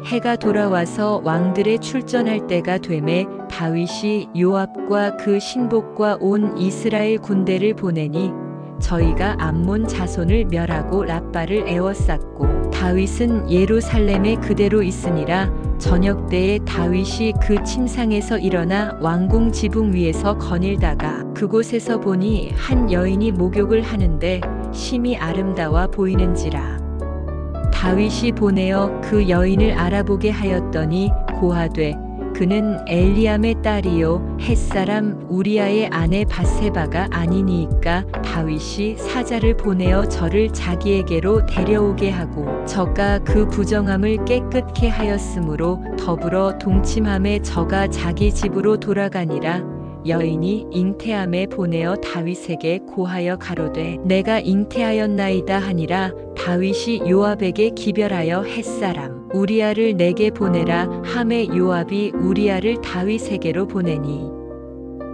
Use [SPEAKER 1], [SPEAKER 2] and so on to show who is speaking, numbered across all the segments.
[SPEAKER 1] 해가 돌아와서 왕들의 출전할 때가 되매 다윗이 요압과 그 신복과 온 이스라엘 군대를 보내니 저희가 암몬 자손을 멸하고 랍바를 에워쌌고 다윗은 예루살렘에 그대로 있으니라. 저녁 때에 다윗이 그 침상에서 일어나 왕궁 지붕 위에서 거닐다가 그곳에서 보니 한 여인이 목욕을 하는데 심히 아름다워 보이는지라. 다윗이 보내어 그 여인을 알아보게 하였더니 고하되 그는 엘리암의 딸이요 햇사람 우리아의 아내 밧세바가 아니니이까. 다윗이 사자를 보내어 저를 자기에게로 데려오게 하고 저가 그 부정함을 깨끗게 하였으므로 더불어 동침함에 저가 자기 집으로 돌아가니라. 여인이 잉태함에 보내어 다윗에게 고하여 가로되 내가 잉태하였나이다 하니라. 다윗이 요압에게 기별하여 햇사람 우리아를 내게 보내라 하매 요압이 우리아를 다윗에게로 보내니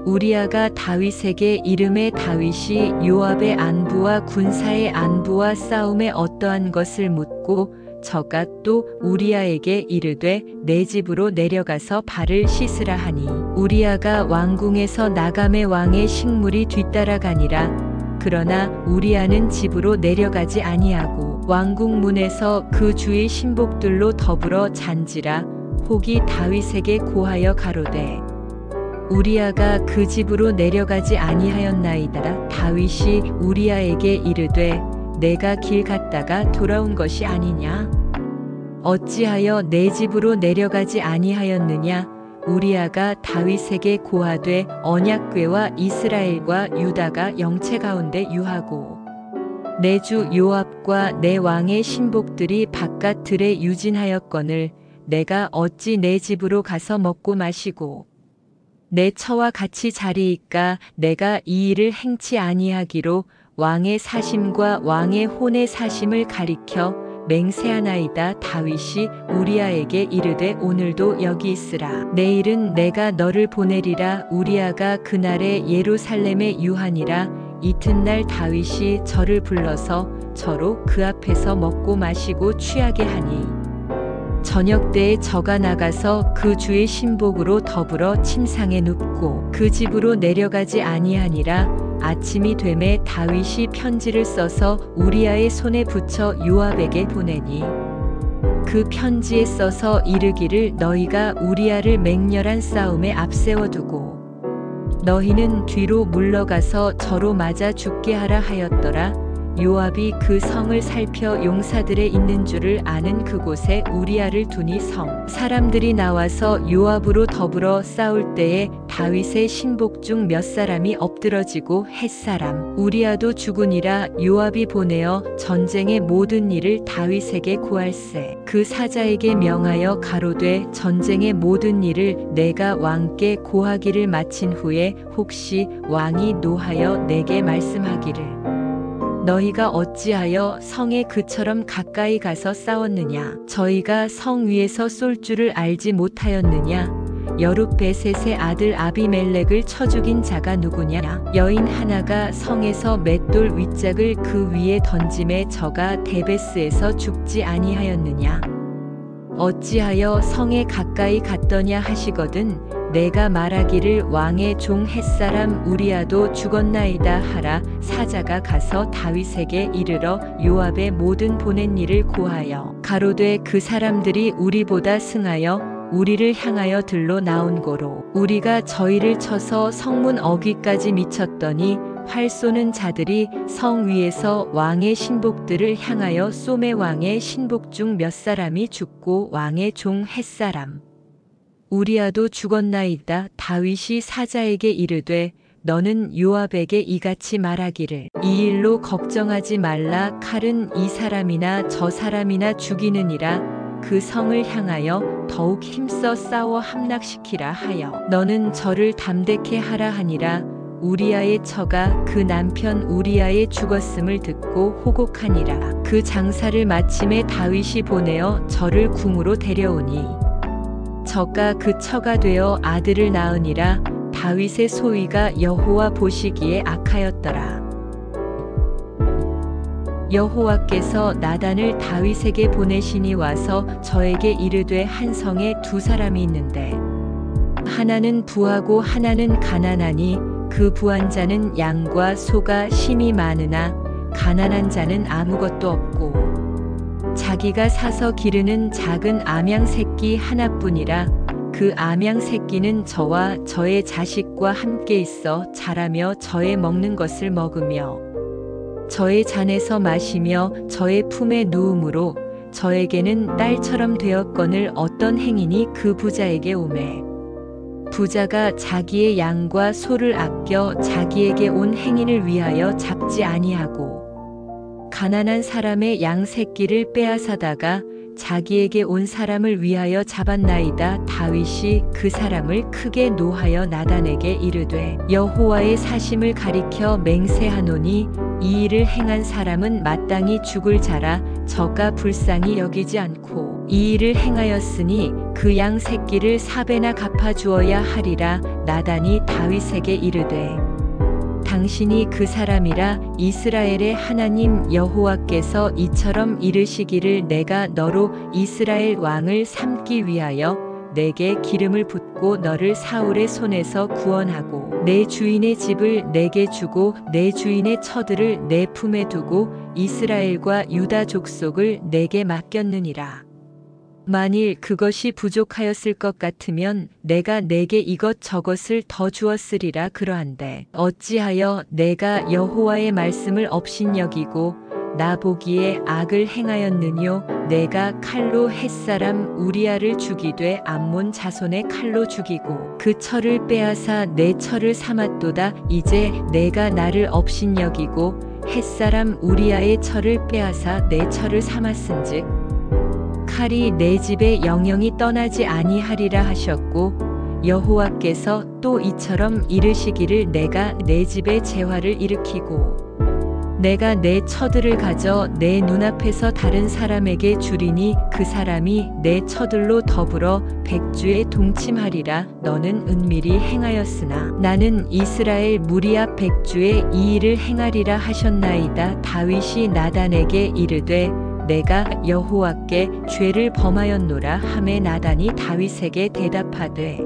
[SPEAKER 1] 우리아가 다윗에게 이름에 다윗이 요압의 안부와 군사의 안부와 싸움에 어떠한 것을 묻고 저가 또 우리아에게 이르되 내 집으로 내려가서 발을 씻으라 하니 우리아가 왕궁에서 나감의 왕의 식물이 뒤따라가니라. 그러나 우리아는 집으로 내려가지 아니하고 왕궁 문에서 그 주의 신복들로 더불어 잔지라. 혹이 다윗에게 고하여 가로되 우리아가 그 집으로 내려가지 아니하였나이다. 다윗이 우리아에게 이르되 내가 길 갔다가 돌아온 것이 아니냐? 어찌하여 내 집으로 내려가지 아니하였느냐? 우리아가 다윗에게 고하되 언약궤와 이스라엘과 유다가 영체 가운데 유하고 내 주 요압과 내 왕의 신복들이 바깥 들에 유진하였거늘 내가 어찌 내 집으로 가서 먹고 마시고 내 처와 같이 자리이까. 내가 이 일을 행치 아니하기로 왕의 사심과 왕의 혼의 사심을 가리켜 맹세하나이다. 다윗이 우리아에게 이르되 오늘도 여기 있으라. 내일은 내가 너를 보내리라. 우리아가 그날에 예루살렘에 유하니라. 이튿날 다윗이 저를 불러서 저로 그 앞에서 먹고 마시고 취하게 하니 저녁 때에 저가 나가서 그 주의 신복으로 더불어 침상에 눕고 그 집으로 내려가지 아니하니라. 아침이 되매 다윗이 편지를 써서 우리아의 손에 붙여 요압에게 보내니 그 편지에 써서 이르기를 너희가 우리아를 맹렬한 싸움에 앞세워두고 너희는 뒤로 물러가서 저로 맞아 죽게 하라 하였더라. 요압이 그 성을 살펴 용사들의 있는 줄을 아는 그곳에 우리아를 두니 성 사람들이 나와서 요압으로 더불어 싸울 때에 다윗의 신복 중 몇 사람이 엎드러지고 햇사람 우리아도 죽으니라. 요압이 보내어 전쟁의 모든 일을 다윗에게 고할세 그 사자에게 명하여 가로되 전쟁의 모든 일을 내가 왕께 고하기를 마친 후에 혹시 왕이 노하여 내게 말씀하기를 너희가 어찌하여 성에 그처럼 가까이 가서 싸웠느냐? 저희가 성 위에서 쏠 줄을 알지 못하였느냐? 여룻베셋의 아들 아비멜렉을 쳐 죽인 자가 누구냐? 여인 하나가 성에서 맷돌 윗짝을 그 위에 던짐에 저가 데베스에서 죽지 아니하였느냐? 어찌하여 성에 가까이 갔더냐 하시거든 내가 말하기를 왕의 종 햇사람 우리아도 죽었나이다 하라. 사자가 가서 다윗에게 이르러 요압의 모든 보낸 일을 고하여 가로되 그 사람들이 우리보다 승하여 우리를 향하여 들로 나온 고로 우리가 저희를 쳐서 성문 어귀까지 미쳤더니 활 쏘는 자들이 성 위에서 왕의 신복들을 향하여 쏘매 왕의 신복 중 몇 사람이 죽고 왕의 종 햇사람 우리아도 죽었나이다. 다윗이 사자에게 이르되 너는 요압에게 이같이 말하기를 이 일로 걱정하지 말라. 칼은 이 사람이나 저 사람이나 죽이느니라. 그 성을 향하여 더욱 힘써 싸워 함락시키라 하여 너는 저를 담대케 하라 하니라. 우리아의 처가 그 남편 우리아의 죽었음을 듣고 호곡하니라. 그 장사를 마침에 다윗이 보내어 저를 궁으로 데려오니 저가 그 처가 되어 아들을 낳으니라. 다윗의 소위가 여호와 보시기에 악하였더라. 여호와께서 나단을 다윗에게 보내시니 와서 저에게 이르되 한 성에 두 사람이 있는데 하나는 부하고 하나는 가난하니 그 부한 자는 양과 소가 심이 많으나 가난한 자는 아무것도 없고 자기가 사서 기르는 작은 암양 새끼 하나뿐이라 그 암양 새끼는 저와 저의 자식과 함께 있어 자라며 저의 먹는 것을 먹으며 저의 잔에서 마시며 저의 품에 누움으로 저에게는 딸처럼 되었거늘 어떤 행인이 그 부자에게 오매 부자가 자기의 양과 소를 아껴 자기에게 온 행인을 위하여 잡지 아니하고 가난한 사람의 양 새끼를 빼앗아다가 자기에게 온 사람을 위하여 잡았나이다. 다윗이 그 사람을 크게 노하여 나단에게 이르되 여호와의 사심을 가리켜 맹세하노니 이 일을 행한 사람은 마땅히 죽을 자라 저가 불쌍히 여기지 않고 이 일을 행하였으니 그 양 새끼를 4배나 갚아주어야 하리라. 나단이 다윗에게 이르되 당신이 그 사람이라 이스라엘의 하나님 여호와께서 이처럼 이르시기를 내가 너로 이스라엘 왕을 삼기 위하여 내게 기름을 붓고 너를 사울의 손에서 구원하고 내 주인의 집을 내게 주고 내 주인의 처들을 내 품에 두고 이스라엘과 유다 족속을 내게 맡겼느니라. 만일 그것이 부족하였을 것 같으면 내가 내게 이것저것을 더 주었으리라. 그러한데 어찌하여 내가 여호와의 말씀을 업신여기고 나 보기에 악을 행하였느뇨. 내가 칼로 햇사람 우리아를 죽이되 암몬 자손의 칼로 죽이고 그 철을 빼앗아 내 철을 삼았도다. 이제 내가 나를 업신여기고 햇사람 우리아의 철을 빼앗아 내 철을 삼았은즉 칼이 내 집에 영영이 떠나지 아니하리라 하셨고 여호와께서 또 이처럼 이르시기를 내가 내 집에 재화를 일으키고 내가 내 처들을 가져 내 눈앞에서 다른 사람에게 주리니 그 사람이 내 처들로 더불어 백주에 동침하리라. 너는 은밀히 행하였으나 나는 이스라엘 무리 앞 백주에 이 일을 행하리라 하셨나이다. 다윗이 나단에게 이르되 내가 여호와께 죄를 범하였노라 하매 나단이 다윗에게 대답하되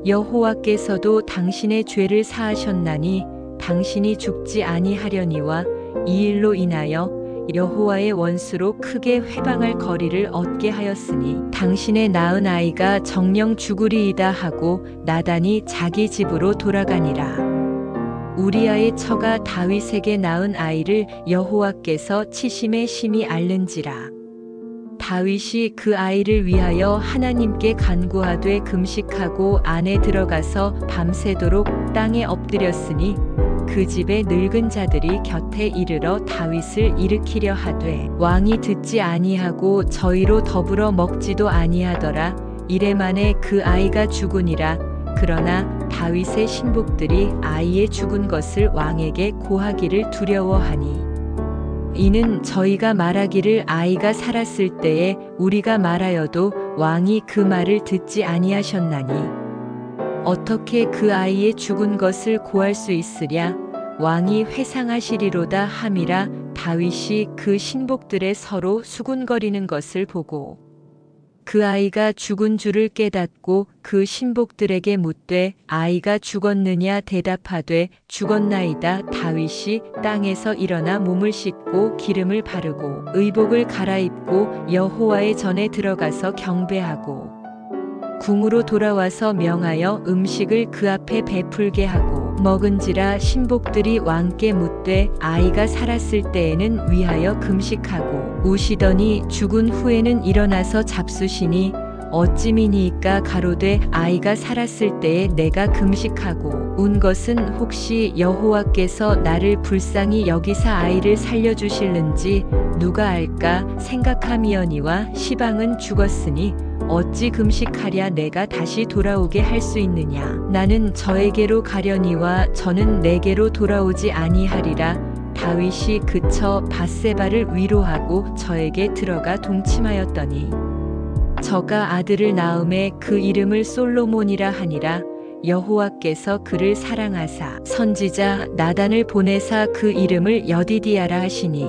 [SPEAKER 1] 여호와께서도 당신의 죄를 사하셨나니 당신이 죽지 아니하려니와 이 일로 인하여 여호와의 원수로 크게 회방할 거리를 얻게 하였으니 당신의 낳은 아이가 정녕 죽으리이다 하고 나단이 자기 집으로 돌아가니라. 우리아의 처가 다윗에게 낳은 아이를 여호와께서 치심에 심히 앓는지라. 다윗이 그 아이를 위하여 하나님께 간구하되 금식하고 안에 들어가서 밤새도록 땅에 엎드렸으니 그 집의 늙은 자들이 곁에 이르러 다윗을 일으키려 하되 왕이 듣지 아니하고 저희로 더불어 먹지도 아니하더라. 이래 만에 그 아이가 죽으니라. 그러나 다윗의 신복들이 아이의 죽은 것을 왕에게 고하기를 두려워하니 이는 저희가 말하기를 아이가 살았을 때에 우리가 말하여도 왕이 그 말을 듣지 아니하셨나니 어떻게 그 아이의 죽은 것을 고할 수 있으랴. 왕이 회상하시리로다 함이라. 다윗이 그 신복들의 서로 수군거리는 것을 보고 그 아이가 죽은 줄을 깨닫고 그 신복들에게 묻되 아이가 죽었느냐. 대답하되 죽었나이다. 다윗이 땅에서 일어나 몸을 씻고 기름을 바르고 의복을 갈아입고 여호와의 전에 들어가서 경배하고 궁으로 돌아와서 명하여 음식을 그 앞에 베풀게 하고 먹은지라. 신복들이 왕께 묻되 아이가 살았을 때에는 위하여 금식하고 우시더니 죽은 후에는 일어나서 잡수시니 어찌미니이까. 가로되 아이가 살았을 때에 내가 금식하고 운 것은 혹시 여호와께서 나를 불쌍히 여기사 아이를 살려주실는지 누가 알까 생각함이어니와 시방은 죽었으니 어찌 금식하랴. 내가 다시 돌아오게 할 수 있느냐. 나는 저에게로 가려니와 저는 내게로 돌아오지 아니하리라. 다윗이 그쳐 밧세바를 위로하고 저에게 들어가 동침하였더니 저가 아들을 낳음에 그 이름을 솔로몬이라 하니라. 여호와께서 그를 사랑하사 선지자 나단을 보내사 그 이름을 여디디아라 하시니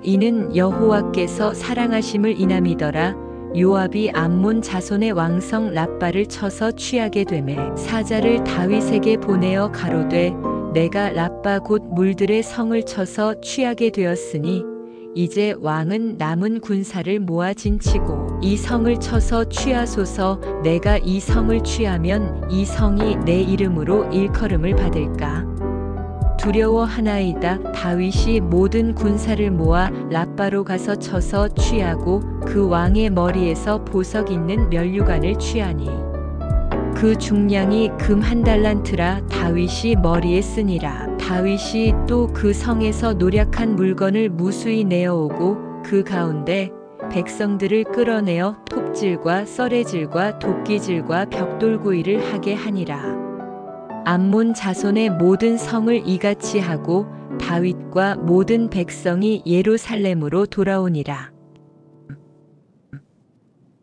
[SPEAKER 1] 이는 여호와께서 사랑하심을 인함이더라. 요압이 암몬 자손의 왕성 랍바를 쳐서 취하게 되매 사자를 다윗에게 보내어 가로되 내가 랍바 곧 물들의 성을 쳐서 취하게 되었으니 이제 왕은 남은 군사를 모아 진치고 이 성을 쳐서 취하소서. 내가 이 성을 취하면 이 성이 내 이름으로 일컬음을 받을까 두려워하나이다. 다윗이 모든 군사를 모아 랍바로 가서 쳐서 취하고 그 왕의 머리에서 보석 있는 면류관을 취하니 그 중량이 금 1달란트라. 다윗이 머리에 쓰니라. 다윗이 또 그 성에서 노략한 물건을 무수히 내어오고 그 가운데 백성들을 끌어내어 톱질과 썰애질과 도끼질과 벽돌구이를 하게 하니라. 암몬 자손의 모든 성을 이같이 하고 다윗과 모든 백성이 예루살렘으로 돌아오니라.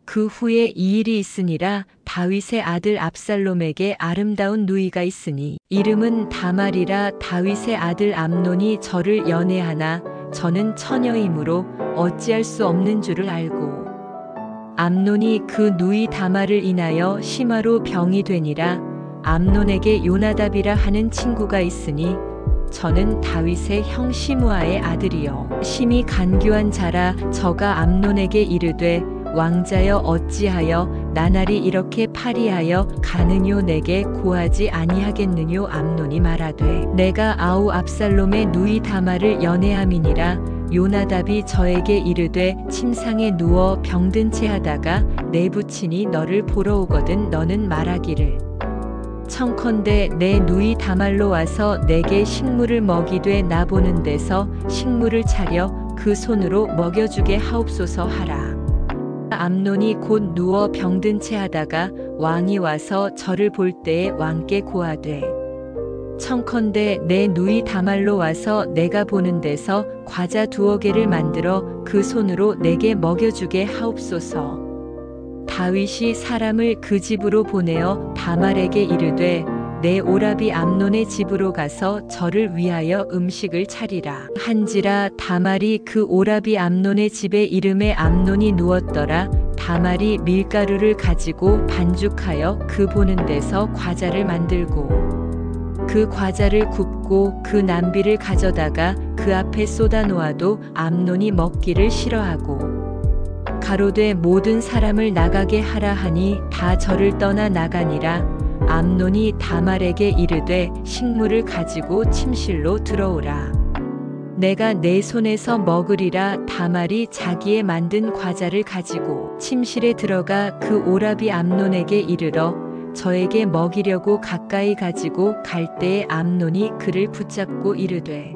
[SPEAKER 1] 그 후에 이 일이 있으니라. 다윗의 아들 압살롬에게 아름다운 누이가 있으니 이름은 다말이라. 다윗의 아들 암논이 저를 연애하나 저는 처녀이므로 어찌할 수 없는 줄을 알고 암논이 그 누이 다말을 인하여 심화로 병이 되니라. 암논에게 요나답이라 하는 친구가 있으니 저는 다윗의 형 시므아의 아들이요 심히 간교한 자라. 저가 암논에게 이르되 왕자여 어찌하여 나날이 이렇게 파리하여 가느뇨 내게 고하지 아니하겠느뇨. 암논이 말하되 내가 아우 압살롬의 누이 다말을 연애함이니라. 요나답이 저에게 이르되 침상에 누워 병든 채 하다가 내 부친이 너를 보러 오거든 너는 말하기를 청컨대 내 누이 다말로 와서 내게 식물을 먹이되 나 보는 데서 식물을 차려 그 손으로 먹여주게 하옵소서 하라. 암논이 곧 누워 병든 채 하다가 왕이 와서 저를 볼 때에 왕께 고하되 청컨대 내 누이 다말로 와서 내가 보는 데서 과자 2개를 만들어 그 손으로 내게 먹여주게 하옵소서. 다윗이 사람을 그 집으로 보내어 다말에게 이르되 내 오라비 암논의 집으로 가서 저를 위하여 음식을 차리라 한지라. 다말이 그 오라비 암논의 집에 이름에 암논이 누웠더라. 다말이 밀가루를 가지고 반죽하여 그 보는 데서 과자를 만들고 그 과자를 굽고 그 남비를 가져다가 그 앞에 쏟아 놓아도 암논이 먹기를 싫어하고 가로되 모든 사람을 나가게 하라 하니 다 저를 떠나 나가니라. 암논이 다말에게 이르되 식물을 가지고 침실로 들어오라. 내가 내 손에서 먹으리라. 다말이 자기의 만든 과자를 가지고 침실에 들어가 그 오라비 암논에게 이르러 저에게 먹이려고 가까이 가지고 갈 때에 암논이 그를 붙잡고 이르되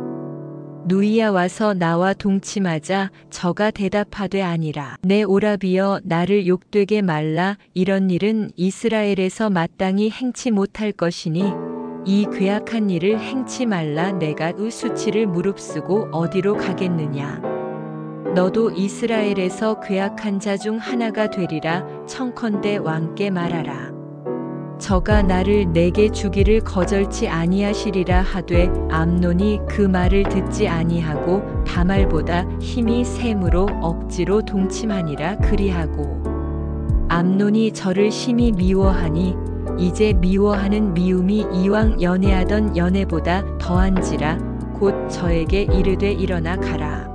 [SPEAKER 1] 누이야 와서 나와 동침하자. 저가 대답하되 아니라 내 오라비여 나를 욕되게 말라. 이런 일은 이스라엘에서 마땅히 행치 못할 것이니 이 괴악한 일을 행치 말라. 내가 의 수치를 무릅쓰고 어디로 가겠느냐. 너도 이스라엘에서 괴악한 자 중 하나가 되리라. 청컨대 왕께 말하라. 저가 나를 내게 주기를 거절치 아니하시리라 하되 암논이 그 말을 듣지 아니하고 다말보다 힘이 셈으로 억지로 동침하니라. 그리하고 암논이 저를 심히 미워하니 이제 미워하는 미움이 이왕 연애하던 연애보다 더한지라. 곧 저에게 이르되 일어나 가라.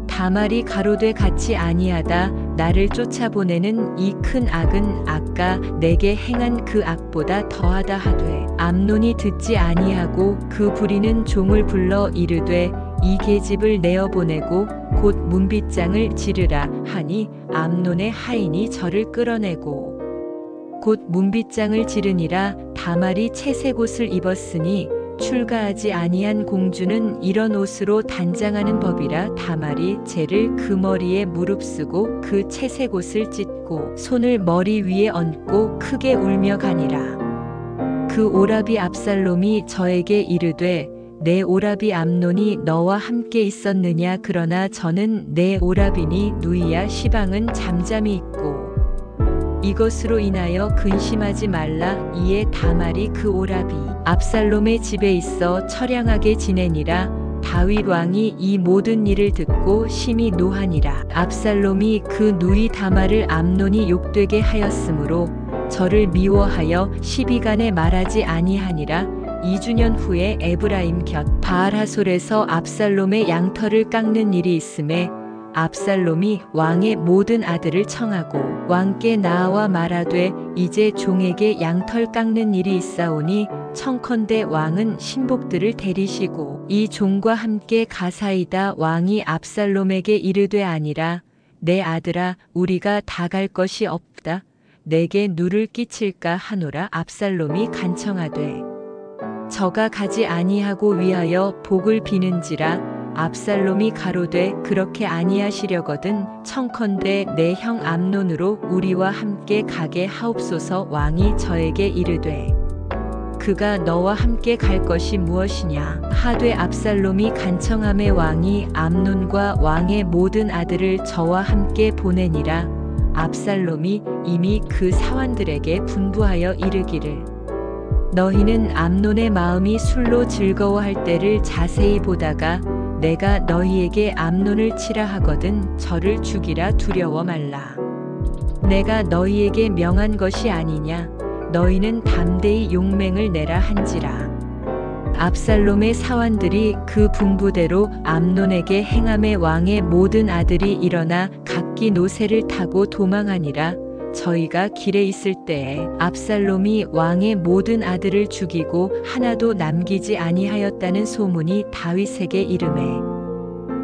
[SPEAKER 1] 다말이 가로되 같이 아니하다. 나를 쫓아보내는 이 큰 악은 아까 내게 행한 그 악보다 더하다 하되 암논이 듣지 아니하고 그 부리는 종을 불러 이르되 이 계집을 내어 보내고 곧 문빗장을 지르라 하니 암논의 하인이 저를 끌어내고 곧 문빗장을 지르니라. 다말이 채색 옷을 입었으니 출가하지 아니한 공주는 이런 옷으로 단장하는 법이라. 다말이 쟤를 그 머리에 무릅쓰고 그 채색 옷을 찢고 손을 머리 위에 얹고 크게 울며 가니라. 그 오라비 압살롬이 저에게 이르되 내 오라비 암논이 너와 함께 있었느냐. 그러나 저는 내 오라비니 누이야 시방은 잠잠히 있고 이것으로 인하여 근심하지 말라. 이에 다말이 그 오라비 압살롬의 집에 있어 처량하게 지내니라. 다윗 왕이 이 모든 일을 듣고 심히 노하니라. 압살롬이 그 누이 다말을 암논이 욕되게 하였으므로 저를 미워하여 시비간에 말하지 아니하니라. 2주년 후에 에브라임 곁 바알하솔에서 압살롬의 양털을 깎는 일이 있음에 압살롬이 왕의 모든 아들을 청하고 왕께 나아와 말하되 이제 종에게 양털 깎는 일이 있사오니 청컨대 왕은 신복들을 데리시고 이 종과 함께 가사이다. 왕이 압살롬에게 이르되 아니라 내 아들아 우리가 다 갈 것이 없다. 내게 누를 끼칠까 하노라. 압살롬이 간청하되 저가 가지 아니하고 위하여 복을 비는지라. 압살롬이 가로되 그렇게 아니하시려거든 청컨대 내 형 암논으로 우리와 함께 가게 하옵소서. 왕이 저에게 이르되 그가 너와 함께 갈 것이 무엇이냐 하되 압살롬이 간청함에 왕이 암논과 왕의 모든 아들을 저와 함께 보내니라. 압살롬이 이미 그 사환들에게 분부하여 이르기를 너희는 암논의 마음이 술로 즐거워할 때를 자세히 보다가 내가 너희에게 암논을 치라 하거든 저를 죽이라 두려워 말라. 내가 너희에게 명한 것이 아니냐. 너희는 담대히 용맹을 내라 한지라. 압살롬의 사환들이 그 분부대로 암논에게 행함에 왕의 모든 아들이 일어나 각기 노새를 타고 도망하니라. 저희가 길에 있을 때에 압살롬이 왕의 모든 아들을 죽이고 하나도 남기지 아니하였다는 소문이 다윗에게 이르매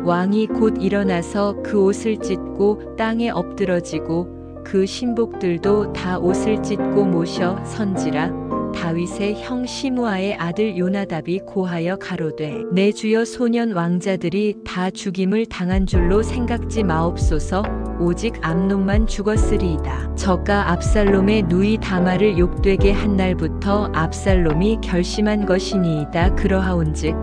[SPEAKER 1] 왕이 곧 일어나서 그 옷을 찢고 땅에 엎드러지고 그 신복들도 다 옷을 찢고 모셔 선지라. 다윗의 형 시므아의 아들 요나답이 고하여 가로되 내 주여 소년 왕자들이 다 죽임을 당한 줄로 생각지 마옵소서. 오직 암논만 죽었으리이다. 저가 압살롬의 누이 다말을 욕되게 한 날부터 압살롬이 결심한 것이니이다. 그러하온즉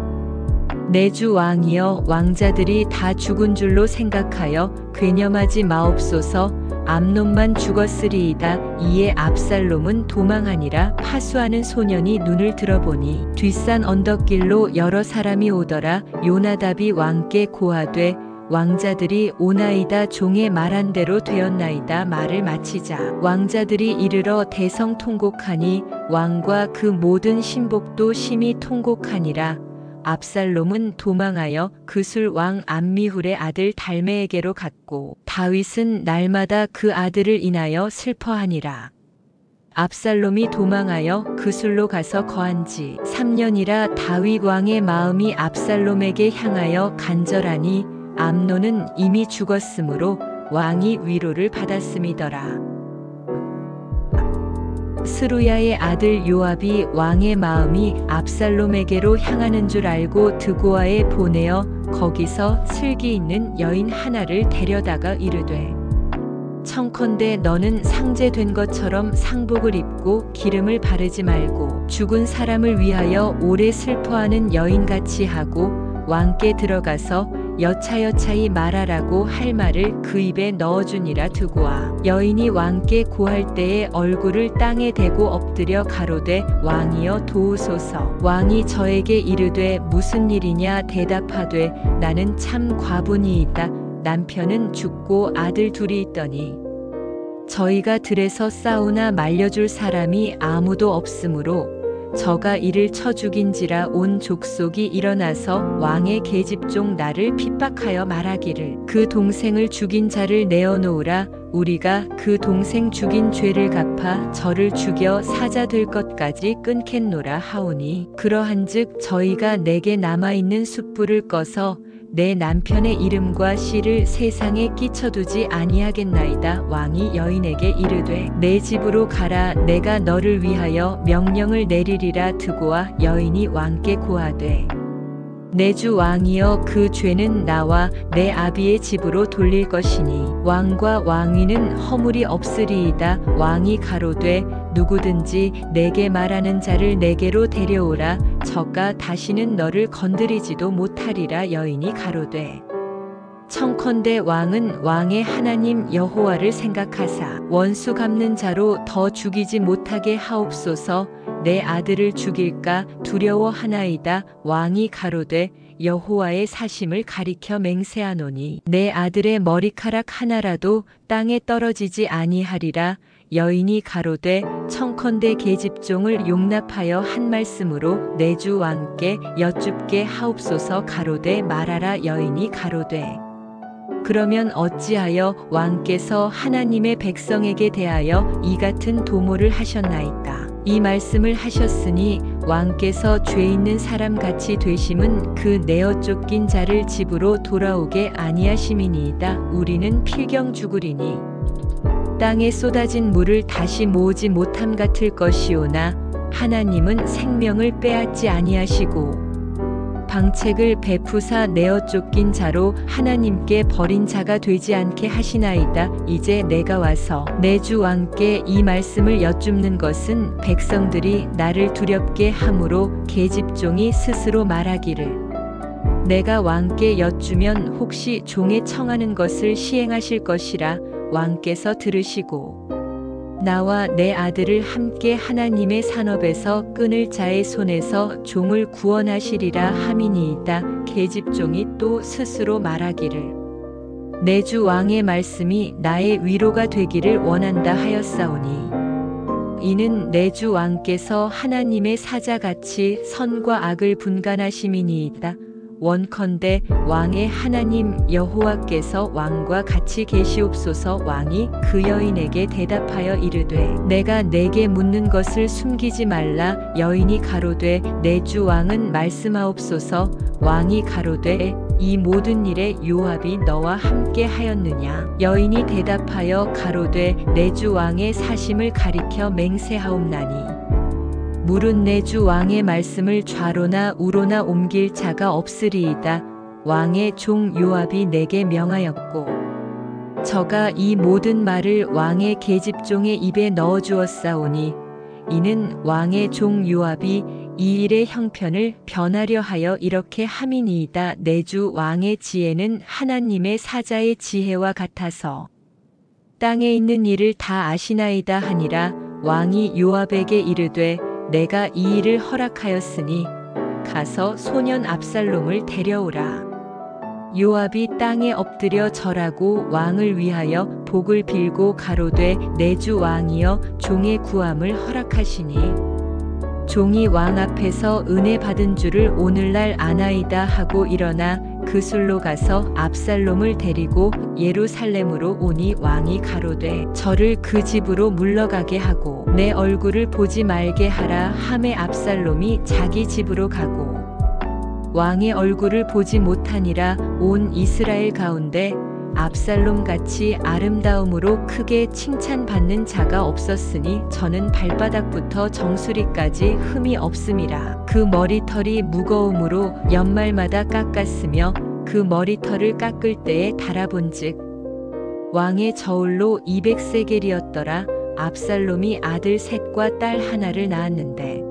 [SPEAKER 1] 내 주 왕이여 왕자들이 다 죽은 줄로 생각하여 괴념하지 마옵소서. 암논만 죽었으리이다. 이에 압살롬은 도망하니라. 파수하는 소년이 눈을 들어보니 뒷산 언덕길로 여러 사람이 오더라. 요나답이 왕께 고하되 왕자들이 오나이다. 종의 말한 대로 되었나이다. 말을 마치자 왕자들이 이르러 대성 통곡하니 왕과 그 모든 신복도 심히 통곡하니라. 압살롬은 도망하여 그술 왕 암미훌의 아들 달메에게로 갔고 다윗은 날마다 그 아들을 인하여 슬퍼하니라. 압살롬이 도망하여 그술로 가서 거한 지 3년이라. 다윗 왕의 마음이 압살롬에게 향하여 간절하니 암논은 이미 죽었으므로 왕이 위로를 받았음이더라. 스루야의 아들 요압이 왕의 마음이 압살롬에게로 향하는 줄 알고 드고아에 보내어 거기서 슬기 있는 여인 하나를 데려다가 이르되 청컨대 너는 상제된 것처럼 상복을 입고 기름을 바르지 말고 죽은 사람을 위하여 오래 슬퍼하는 여인같이 하고 왕께 들어가서 여차여차히 말하라고 할 말을 그 입에 넣어주니라. 드고아 여인이 왕께 고할 때에 얼굴을 땅에 대고 엎드려 가로되 왕이여 도우소서. 왕이 저에게 이르되 무슨 일이냐 대답하되 나는 참 과부니이다. 남편은 죽고 아들 둘이 있더니 저희가 들에서 싸우나 말려줄 사람이 아무도 없으므로 저가 이를 쳐 죽인지라. 온 족속이 일어나서 왕의 계집종 나를 핍박하여 말하기를 그 동생을 죽인 자를 내어놓으라. 우리가 그 동생 죽인 죄를 갚아 저를 죽여 사자 될 것까지 끊겠노라 하오니 그러한즉 저희가 내게 남아있는 숯불을 꺼서 내 남편의 이름과 씨를 세상에 끼쳐두지 아니하겠나이다. 왕이 여인에게 이르되 내 집으로 가라. 내가 너를 위하여 명령을 내리리라. 드고아 여인이 왕께 고하되 내 주 왕이여 그 죄는 나와 내 아비의 집으로 돌릴 것이니 왕과 왕위는 허물이 없으리이다. 왕이 가로되 누구든지 내게 말하는 자를 내게로 데려오라. 저가 다시는 너를 건드리지도 못하리라. 여인이 가로되 청컨대 왕은 왕의 하나님 여호와를 생각하사 원수 갚는 자로 더 죽이지 못하게 하옵소서. 내 아들을 죽일까 두려워하나이다. 왕이 가로되 여호와의 사심을 가리켜 맹세하노니 내 아들의 머리카락 하나라도 땅에 떨어지지 아니하리라. 여인이 가로되 청컨대 계집종을 용납하여 한 말씀으로 내 주 왕께 여쭙게 하옵소서. 가로되 말하라. 여인이 가로되 그러면 어찌하여 왕께서 하나님의 백성에게 대하여 이 같은 도모를 하셨나이까? 이 말씀을 하셨으니 왕께서 죄 있는 사람 같이 되심은 그 내어 쫓긴 자를 집으로 돌아오게 아니하심이니이다. 우리는 필경 죽으리니 땅에 쏟아진 물을 다시 모으지 못함 같을 것이오나 하나님은 생명을 빼앗지 아니하시고 방책을 베푸사 내어 쫓긴 자로 하나님께 버린 자가 되지 않게 하시나이다. 이제 내가 와서 내 주 왕께 이 말씀을 여쭙는 것은 백성들이 나를 두렵게 함으로 계집종이 스스로 말하기를 내가 왕께 여쭈면 혹시 종의 청하는 것을 시행하실 것이라. 왕께서 들으시고 나와 내 아들을 함께 하나님의 산업에서 끊을 자의 손에서 종을 구원하시리라 함이니이다. 계집종이 또 스스로 말하기를 내 주 왕의 말씀이 나의 위로가 되기를 원한다 하였사오니 이는 내 주 왕께서 하나님의 사자같이 선과 악을 분간하심이니이다. 원컨대 왕의 하나님 여호와께서 왕과 같이 계시옵소서. 왕이 그 여인에게 대답하여 이르되 내가 내게 묻는 것을 숨기지 말라. 여인이 가로되 내 주 왕은 말씀하옵소서. 왕이 가로되 이 모든 일에 요압이 너와 함께 하였느냐? 여인이 대답하여 가로되 내 주 왕의 사심을 가리켜 맹세하옵나니 물은 내 주 왕의 말씀을 좌로나 우로나 옮길 자가 없으리이다. 왕의 종 요압이 내게 명하였고 저가 이 모든 말을 왕의 계집종의 입에 넣어 주었사오니 이는 왕의 종 요압이 이 일의 형편을 변하려 하여 이렇게 함이니이다. 내 주 왕의 지혜는 하나님의 사자의 지혜와 같아서 땅에 있는 일을 다 아시나이다 하니라. 왕이 요압에게 이르되 내가 이 일을 허락하였으니 가서 소년 압살롬을 데려오라. 요압이 땅에 엎드려 절하고 왕을 위하여 복을 빌고 가로되 내 주 왕이여 종의 구함을 허락하시니 종이 왕 앞에서 은혜 받은 줄을 오늘날 아나이다 하고 일어나 그술로 가서 압살롬을 데리고 예루살렘으로 오니 왕이 가로되 저를 그 집으로 물러가게 하고 내 얼굴을 보지 말게 하라 하매 압살롬이 자기 집으로 가고 왕의 얼굴을 보지 못하니라. 온 이스라엘 가운데 압살롬 같이 아름다움으로 크게 칭찬받는 자가 없었으니 저는 발바닥부터 정수리까지 흠이 없음이라. 그 머리털이 무거움으로 연말마다 깎았으며 그 머리털을 깎을 때에 달아본즉 왕의 저울로 200세겔이었더라. 압살롬이 아들 셋과 딸 하나를 낳았는데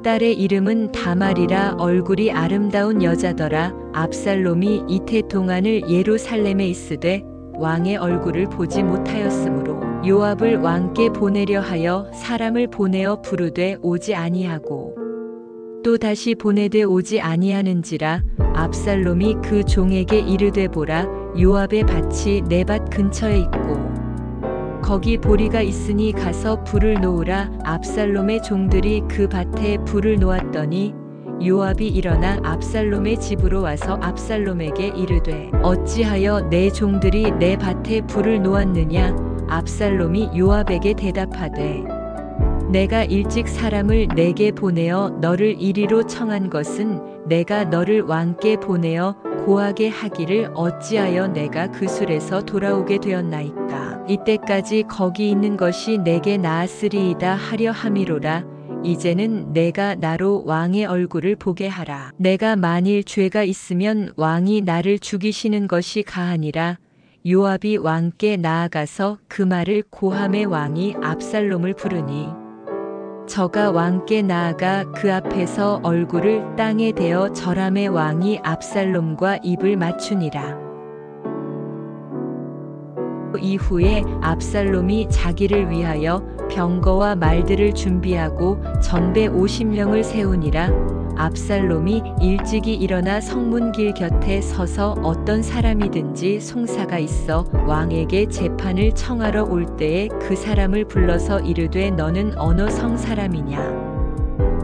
[SPEAKER 1] 딸의 이름은 다말이라. 얼굴이 아름다운 여자더라. 압살롬이 이태 동안을 예루살렘에 있으되 왕의 얼굴을 보지 못하였으므로 요압을 왕께 보내려 하여 사람을 보내어 부르되 오지 아니하고 또 다시 보내되 오지 아니하는지라. 압살롬이 그 종에게 이르되 보라 요압의 밭이 내 밭 근처에 있고 거기 보리가 있으니 가서 불을 놓으라. 압살롬의 종들이 그 밭에 불을 놓았더니 요압이 일어나 압살롬의 집으로 와서 압살롬에게 이르되 어찌하여 내 종들이 내 밭에 불을 놓았느냐? 압살롬이 요압에게 대답하되 내가 일찍 사람을 내게 보내어 너를 이리로 청한 것은 내가 너를 왕께 보내어 고하게 하기를 어찌하여 내가 그술에서 돌아오게 되었나이까? 이때까지 거기 있는 것이 내게 나았으리이다 하려 함이로라. 이제는 내가 나로 왕의 얼굴을 보게 하라. 내가 만일 죄가 있으면 왕이 나를 죽이시는 것이 가하니라. 요압이 왕께 나아가서 그 말을 고함에 왕이 압살롬을 부르니 저가 왕께 나아가 그 앞에서 얼굴을 땅에 대어 절함에 왕이 압살롬과 입을 맞추니라. 이후에 압살롬이 자기를 위하여 병거와 말들을 준비하고 전배 50명을 세우니라. 압살롬이 일찍이 일어나 성문길 곁에 서서 어떤 사람이든지 송사가 있어 왕에게 재판을 청하러 올 때에 그 사람을 불러서 이르되 너는 어느 성 사람이냐?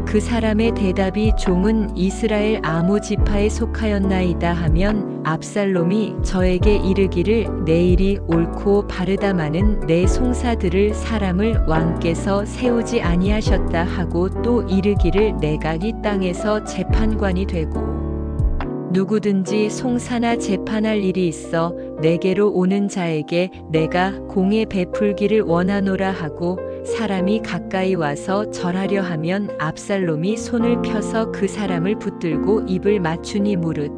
[SPEAKER 1] 그 사람의 대답이 종은 이스라엘 아무 지파에 속하였나이다 하면 압살롬이 저에게 이르기를 내 일이 옳고 바르다마는 내 송사들을 사람을 왕께서 세우지 아니하셨다 하고 또 이르기를 내가 이 땅에서 재판관이 되고 누구든지 송사나 재판할 일이 있어 내게로 오는 자에게 내가 공에 베풀기를 원하노라 하고 사람이 가까이 와서 절하려 하면 압살롬이 손을 펴서 그 사람을 붙들고 입을 맞추니 무릇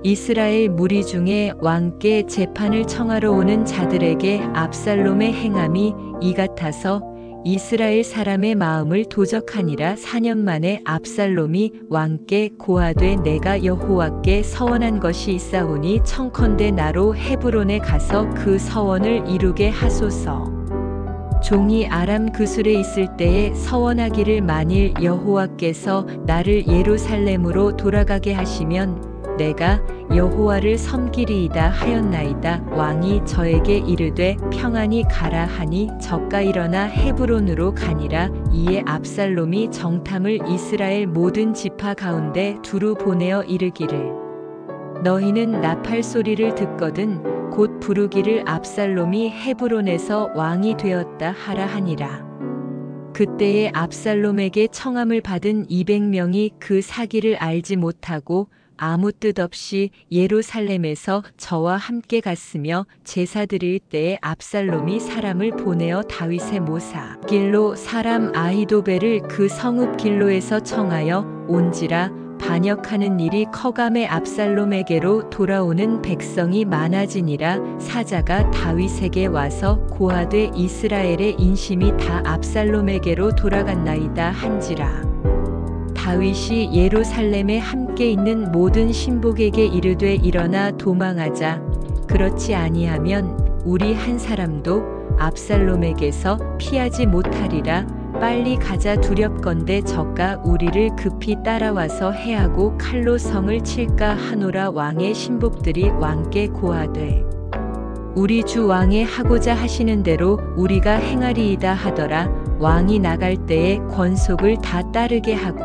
[SPEAKER 1] 이스라엘 무리 중에 왕께 재판을 청하러 오는 자들에게 압살롬의 행함이 이 같아서 이스라엘 사람의 마음을 도적하니라. 4년 만에 압살롬이 왕께 고하되 내가 여호와께 서원한 것이 있사오니 청컨대 나로 헤브론에 가서 그 서원을 이루게 하소서. 종이 아람 그술에 있을 때에 서원하기를 만일 여호와께서 나를 예루살렘으로 돌아가게 하시면 내가 여호와를 섬기리이다 하였나이다. 왕이 저에게 이르되 평안히 가라 하니 저가 일어나 헤브론으로 가니라. 이에 압살롬이 정탐을 이스라엘 모든 지파 가운데 두루 보내어 이르기를 너희는 나팔 소리를 듣거든 곧 부르기를 압살롬이 헤브론에서 왕이 되었다 하라 하니라. 그때에 압살롬에게 청함을 받은 200명이 그 사기를 알지 못하고 아무 뜻 없이 예루살렘에서 저와 함께 갔으며 제사 드릴 때에 압살롬이 사람을 보내어 다윗의 모사 길로 사람 아히도벨을 그 성읍 길로에서 청하여 온지라. 반역하는 일이 커감에 압살롬에게로 돌아오는 백성이 많아지니라. 사자가 다윗에게 와서 고하되 이스라엘의 인심이 다 압살롬에게로 돌아갔나이다 한지라. 다윗이 예루살렘에 함께 있는 모든 신복에게 이르되 일어나 도망하자. 그렇지 아니하면 우리 한 사람도 압살롬에게서 피하지 못하리라. 빨리 가자. 두렵건대 저가 우리를 급히 따라와서 해하고 칼로 성을 칠까 하노라. 왕의 신복들이 왕께 고하되 우리 주 왕의 하고자 하시는 대로 우리가 행하리이다 하더라. 왕이 나갈 때에 권속을 다 따르게 하고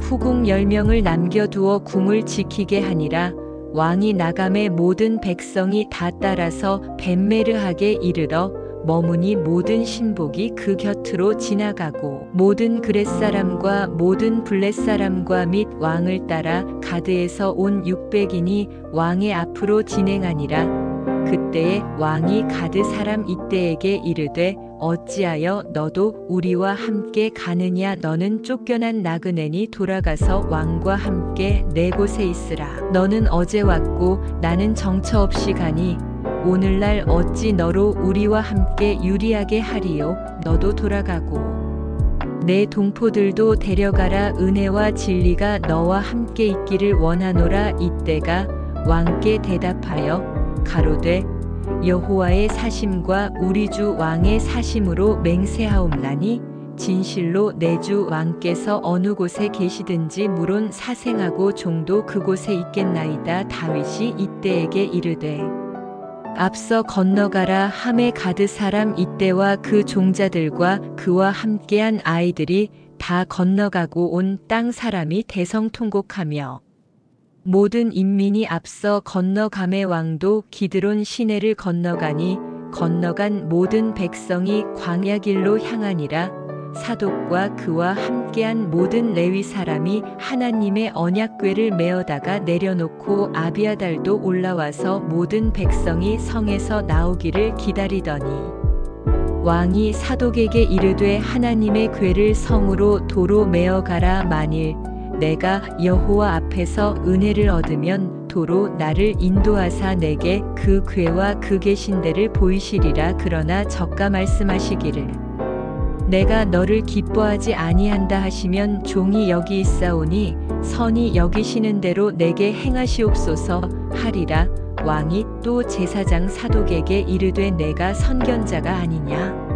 [SPEAKER 1] 후궁 10명을 남겨두어 궁을 지키게 하니라. 왕이 나감에 모든 백성이 다 따라서 벳메르하게 이르러 머무니 모든 신복이 그 곁으로 지나가고 모든 그렛 사람과 모든 블렛 사람과 및 왕을 따라 가드에서 온 600인이 왕의 앞으로 진행하니라. 그때에 왕이 가드 사람 이때에게 이르되 어찌하여 너도 우리와 함께 가느냐? 너는 쫓겨난 나그네니 돌아가서 왕과 함께 내 곳에 있으라. 너는 어제 왔고 나는 정처 없이 가니 오늘날 어찌 너로 우리와 함께 유리하게 하리요? 너도 돌아가고 내 동포들도 데려가라. 은혜와 진리가 너와 함께 있기를 원하노라. 이때가 왕께 대답하여 가로되 여호와의 사심과 우리 주 왕의 사심으로 맹세하옵나니 진실로 내 주 왕께서 어느 곳에 계시든지 물론 사생하고 종도 그곳에 있겠나이다. 다윗이 이때에게 이르되 앞서 건너가라 하매 가드 사람 이때와 그 종자들과 그와 함께한 아이들이 다 건너가고 온 땅 사람이 대성통곡하며 모든 인민이 앞서 건너가매 왕도 기드론 시내를 건너가니 건너간 모든 백성이 광야 길로 향하니라. 사독과 그와 함께한 모든 레위 사람이 하나님의 언약궤를 메어다가 내려놓고 아비아달도 올라와서 모든 백성이 성에서 나오기를 기다리더니 왕이 사독에게 이르되 하나님의 궤를 성으로 도로 메어가라. 만일 내가 여호와 앞에서 은혜를 얻으면 도로 나를 인도하사 내게 그 궤와 그 계신 데를 보이시리라. 그러나 저가 말씀하시기를 내가 너를 기뻐하지 아니한다 하시면 종이 여기 있사오니 선히 여기시는 대로 내게 행하시옵소서 하리라. 왕이 또 제사장 사독에게 이르되 내가 선견자가 아니냐?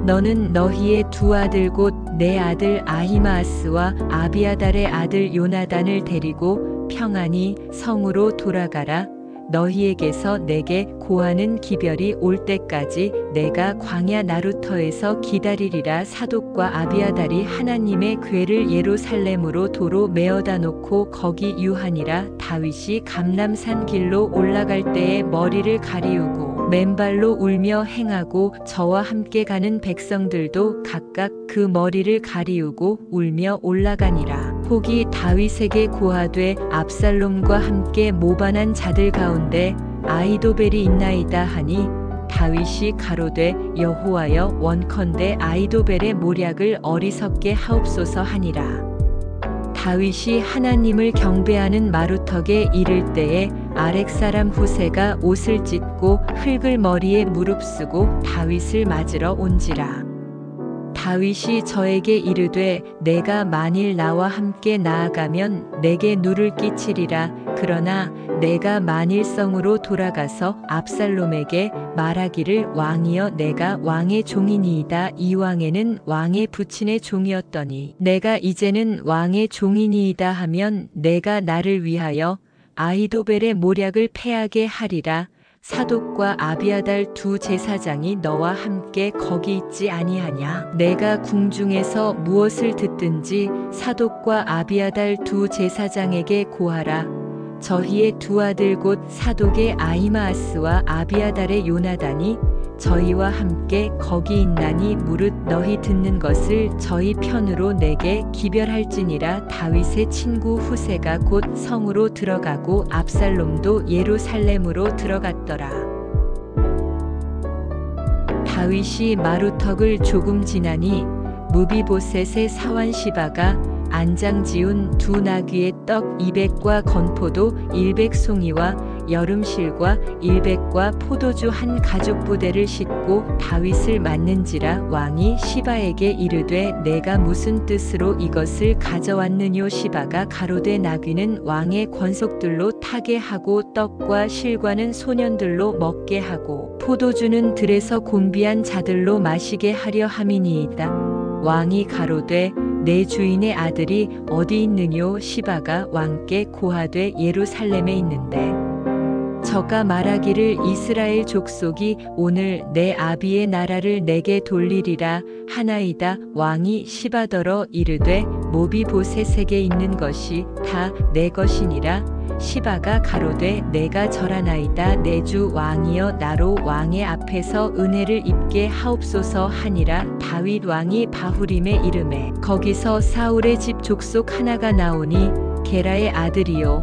[SPEAKER 1] 너는 너희의 두 아들 곧 내 아들 아히마아스와 아비아달의 아들 요나단을 데리고 평안히 성으로 돌아가라. 너희에게서 내게 고하는 기별이 올 때까지 내가 광야 나루터에서 기다리리라. 사독과 아비아달이 하나님의 궤를 예루살렘으로 도로 메어다 놓고 거기 유하니라. 다윗이 감람산 길로 올라갈 때에 머리를 가리우고 맨발로 울며 행하고 저와 함께 가는 백성들도 각각 그 머리를 가리우고 울며 올라가니라. 혹이 다윗에게 고하되 압살롬과 함께 모반한 자들 가운데 아히도벨이 있나이다 하니 다윗이 가로되 여호와여 원컨대 아히도벨의 모략을 어리석게 하옵소서 하니라. 다윗이 하나님을 경배하는 마루턱에 이를 때에 아렉 사람 후세가 옷을 찢고 흙을 머리에 무릅쓰고 다윗을 맞으러 온지라. 다윗이 저에게 이르되 내가 만일 나와 함께 나아가면 내게 누를 끼치리라. 그러나 내가 만일 성으로 돌아가서 압살롬에게 말하기를 왕이여 내가 왕의 종이니이다. 이 왕에는 왕의 부친의 종이었더니 내가 이제는 왕의 종이니이다 하면 내가 나를 위하여 아히도벨의 모략을 패하게 하리라. 사독과 아비아달 두 제사장이 너와 함께 거기 있지 아니하냐? 내가 궁중에서 무엇을 듣든지 사독과 아비아달 두 제사장에게 고하라. 저희의 두 아들 곧 사독의 아히마아스와 아비아달의 요나단이 저희와 함께 거기 있나니 무릇 너희 듣는 것을 저희 편으로 내게 기별할지니라. 다윗의 친구 후세가 곧 성으로 들어가고 압살롬도 예루살렘으로 들어갔더라. 다윗이 마루턱을 조금 지나니 무비보셋의 사환 시바가 안장 지운 두 나귀의 떡 200과 건포도 100송이와 여름실과 100과 포도주 한 가죽 부대를 싣고 다윗을 맞는지라. 왕이 시바에게 이르되 내가 무슨 뜻으로 이것을 가져왔느뇨? 시바가 가로되 나귀는 왕의 권속들로 타게 하고 떡과 실과는 소년들로 먹게 하고 포도주는 들에서 곤비한 자들로 마시게 하려 함이니이다. 왕이 가로되 내 주인의 아들이 어디 있느뇨? 시바가 왕께 고하되 예루살렘에 있는데 저가 말하기를 이스라엘 족속이 오늘 내 아비의 나라를 내게 돌리리라 하나이다. 왕이 시바더러 이르되 모비보셋에게 있는 것이 다 내 것이니라. 시바가 가로되 내가 절하나이다. 내 주 왕이여 나로 왕의 앞에서 은혜를 입게 하옵소서 하니라. 다윗 왕이 바후림에 이르매 거기서 사울의 집 족속 하나가 나오니 게라의 아들이요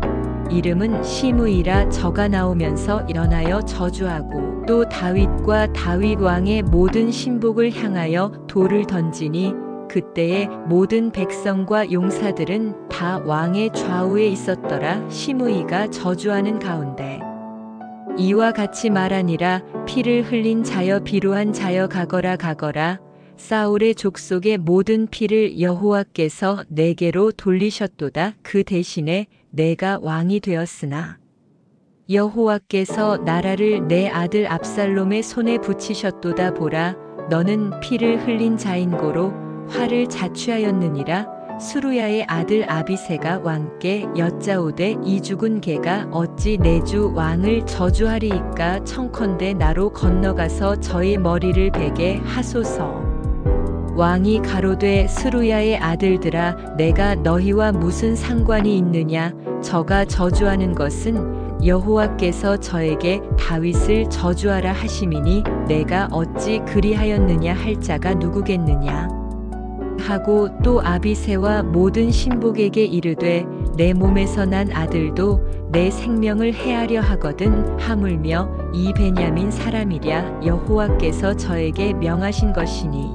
[SPEAKER 1] 이름은 시므이라. 저가 나오면서 일어나여 저주하고 또 다윗과 다윗 왕의 모든 신복을 향하여 돌을 던지니 그때에 모든 백성과 용사들은 다 왕의 좌우에 있었더라. 시므이가 저주하는 가운데 이와 같이 말하니라. 피를 흘린 자여 비루한 자여 가거라 가거라. 사울의 족속의 모든 피를 여호와께서 내게로 돌리셨도다. 그 대신에 내가 왕이 되었으나 여호와께서 나라를 내 아들 압살롬의 손에 붙이셨도다. 보라 너는 피를 흘린 자인고로 화를 자취하였느니라. 수루야의 아들 아비새가 왕께 여짜오되 이 죽은 개가 어찌 내 주 왕을 저주하리이까? 청컨대 나로 건너가서 저의 머리를 베게 하소서. 왕이 가로되 스루야의 아들들아 내가 너희와 무슨 상관이 있느냐? 저가 저주하는 것은 여호와께서 저에게 다윗을 저주하라 하심이니 내가 어찌 그리하였느냐 할 자가 누구겠느냐? 하고 또 아비새와 모든 신복에게 이르되 내 몸에서 난 아들도 내 생명을 해하려 하거든. 하물며 이 베냐민 사람이랴 여호와께서 저에게 명하신 것이니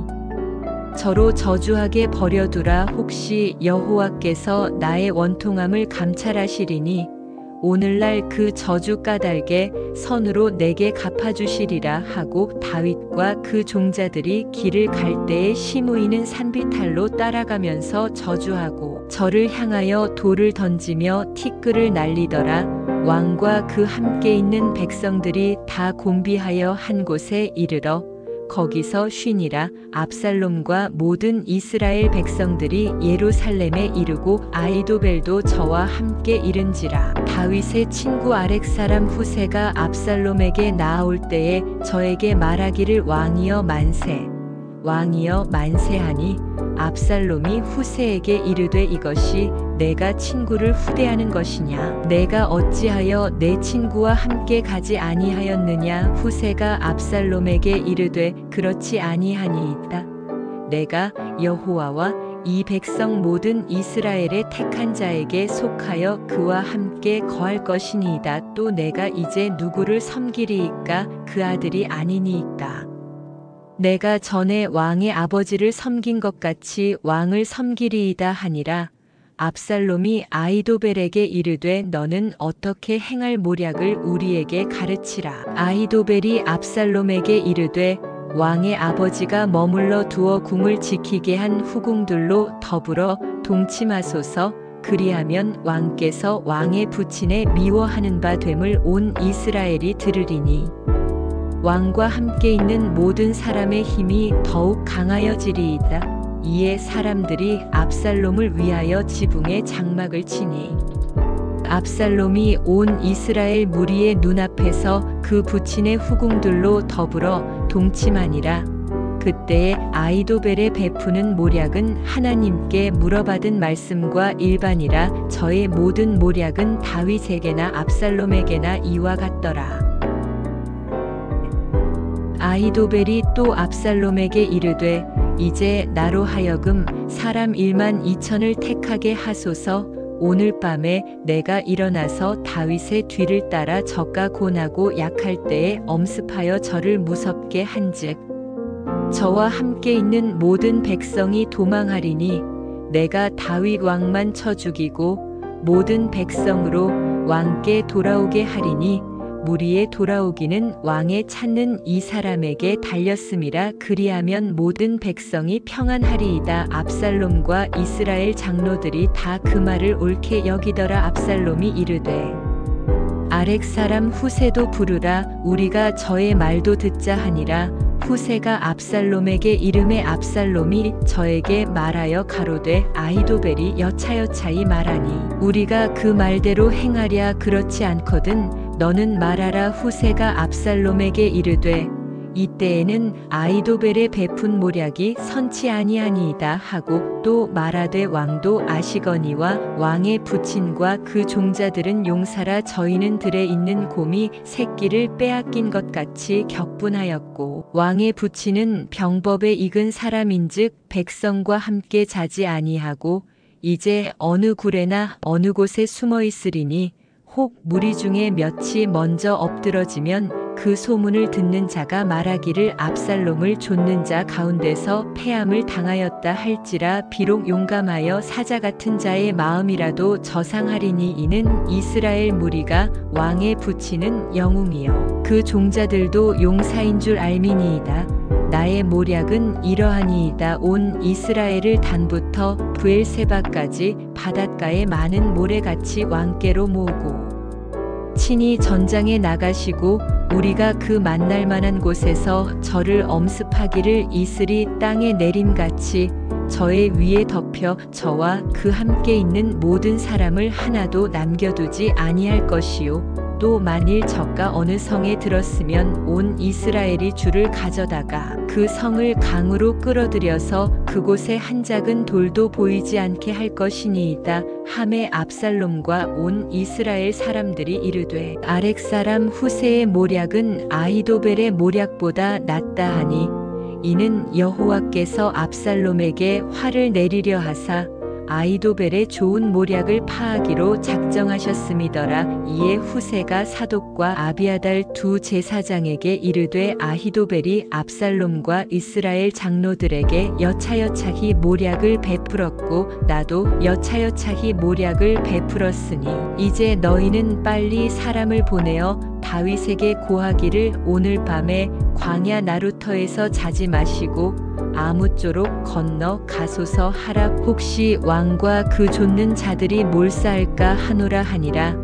[SPEAKER 1] 저로 저주하게 버려두라. 혹시 여호와께서 나의 원통함을 감찰하시리니 오늘날 그 저주 까닭에 선으로 내게 갚아주시리라 하고 다윗과 그 종자들이 길을 갈 때에 시므이는 산비탈로 따라가면서 저주하고 저를 향하여 돌을 던지며 티끌을 날리더라. 왕과 그 함께 있는 백성들이 다 곤비하여 한 곳에 이르러 거기서 쉬니라. 압살롬과 모든 이스라엘 백성들이 예루살렘에 이르고 아히도벨도 저와 함께 이른지라. 다윗의 친구 아렉 사람 후세가 압살롬에게 나아올 때에 저에게 말하기를 왕이여 만세, 왕이여 만세하니 압살롬이 후세에게 이르되 이것이 내가 친구를 후대하는 것이냐? 내가 어찌하여 내 친구와 함께 가지 아니하였느냐? 후세가 압살롬에게 이르되 그렇지 아니하니이다. 내가 여호와와 이 백성 모든 이스라엘의 택한 자에게 속하여 그와 함께 거할 것이니이다. 또 내가 이제 누구를 섬기리이까? 그 아들이 아니니이까. 내가 전에 왕의 아버지를 섬긴 것 같이 왕을 섬기리이다 하니라. 압살롬이 아히도벨에게 이르되 너는 어떻게 행할 모략을 우리에게 가르치라. 아히도벨이 압살롬에게 이르되 왕의 아버지가 머물러 두어 궁을 지키게 한 후궁들로 더불어 동침하소서. 그리하면 왕께서 왕의 부친에 미워하는 바 됨을 온 이스라엘이 들으리니 왕과 함께 있는 모든 사람의 힘이 더욱 강하여지리이다. 이에 사람들이 압살롬을 위하여 지붕에 장막을 치니 압살롬이 온 이스라엘 무리의 눈앞에서 그 부친의 후궁들로 더불어 동침하니라. 그때에 아히도벨의 베푸는 모략은 하나님께 물어받은 말씀과 일반이라. 저의 모든 모략은 다윗에게나 압살롬에게나 이와 같더라. 아히도벨이 또 압살롬에게 이르되 이제 나로 하여금 사람 12,000을 택하게 하소서. 오늘 밤에 내가 일어나서 다윗의 뒤를 따라 적과 고나고 약할 때에 엄습하여 저를 무섭게 한즉 저와 함께 있는 모든 백성이 도망하리니 내가 다윗 왕만 쳐 죽이고 모든 백성으로 왕께 돌아오게 하리니 무리에 돌아오기는 왕에 찾는 이 사람에게 달렸음이라. 그리하면 모든 백성이 평안하리이다. 압살롬과 이스라엘 장로들이 다 그 말을 옳게 여기더라. 압살롬이 이르되 아렉 사람 후세도 부르라. 우리가 저의 말도 듣자 하니라. 후세가 압살롬에게 이르매 압살롬이 저에게 말하여 가로되 아히도벨이 여차여차히 말하니 우리가 그 말대로 행하랴. 그렇지 않거든 너는 말하라. 후세가 압살롬에게 이르되 이때에는 아히도벨의 베푼 모략이 선치 아니하니이다 하고 또 말하되 왕도 아시거니와 왕의 부친과 그 종자들은 용사라. 저희는 들에 있는 곰이 새끼를 빼앗긴 것 같이 격분하였고 왕의 부친은 병법에 익은 사람인즉 백성과 함께 자지 아니하고 이제 어느 굴에나 어느 곳에 숨어 있으리니 혹 무리 중에 몇이 먼저 엎드러지면 그 소문을 듣는 자가 말하기를 압살롬을 좇는 자 가운데서 패함을 당하였다 할지라. 비록 용감하여 사자 같은 자의 마음이라도 저상하리니 이는 이스라엘 무리가 왕의 부치는 영웅이요 그 종자들도 용사인 줄 알미니이다. 나의 모략은 이러하니이다. 온 이스라엘을 단부터 브엘세바까지 바닷가에 많은 모래같이 왕께로 모으고 친히 전장에 나가시고 우리가 그 만날 만한 곳에서 저를 엄습하기를 이슬이 땅에 내림같이 저의 위에 덮여 저와 그 함께 있는 모든 사람을 하나도 남겨두지 아니할 것이요. 또 만일 저가 어느 성에 들었으면 온 이스라엘이 주를 가져다가 그 성을 강으로 끌어들여서 그곳에 한 작은 돌도 보이지 않게 할 것이니이다. 하매 압살롬과 온 이스라엘 사람들이 이르되 아렉 사람 후세의 모략은 아히도벨의 모략보다 낫다 하니 이는 여호와께서 압살롬에게 화를 내리려 하사 아히도벨의 좋은 모략을 파하기로 작정하셨음이더라. 이에 후세가 사독과 아비아달 두 제사장에게 이르되 아히도벨이 압살롬과 이스라엘 장로들에게 여차여차히 모략을 베풀었고 나도 여차여차히 모략을 베풀었으니 이제 너희는 빨리 사람을 보내어 다윗에게 고하기를 오늘 밤에 광야 나루터에서 자지 마시고 아무쪼록 건너 가소서 하라. 혹시 왕과 그 좇는 자들이 몰사할까 하노라 하니라.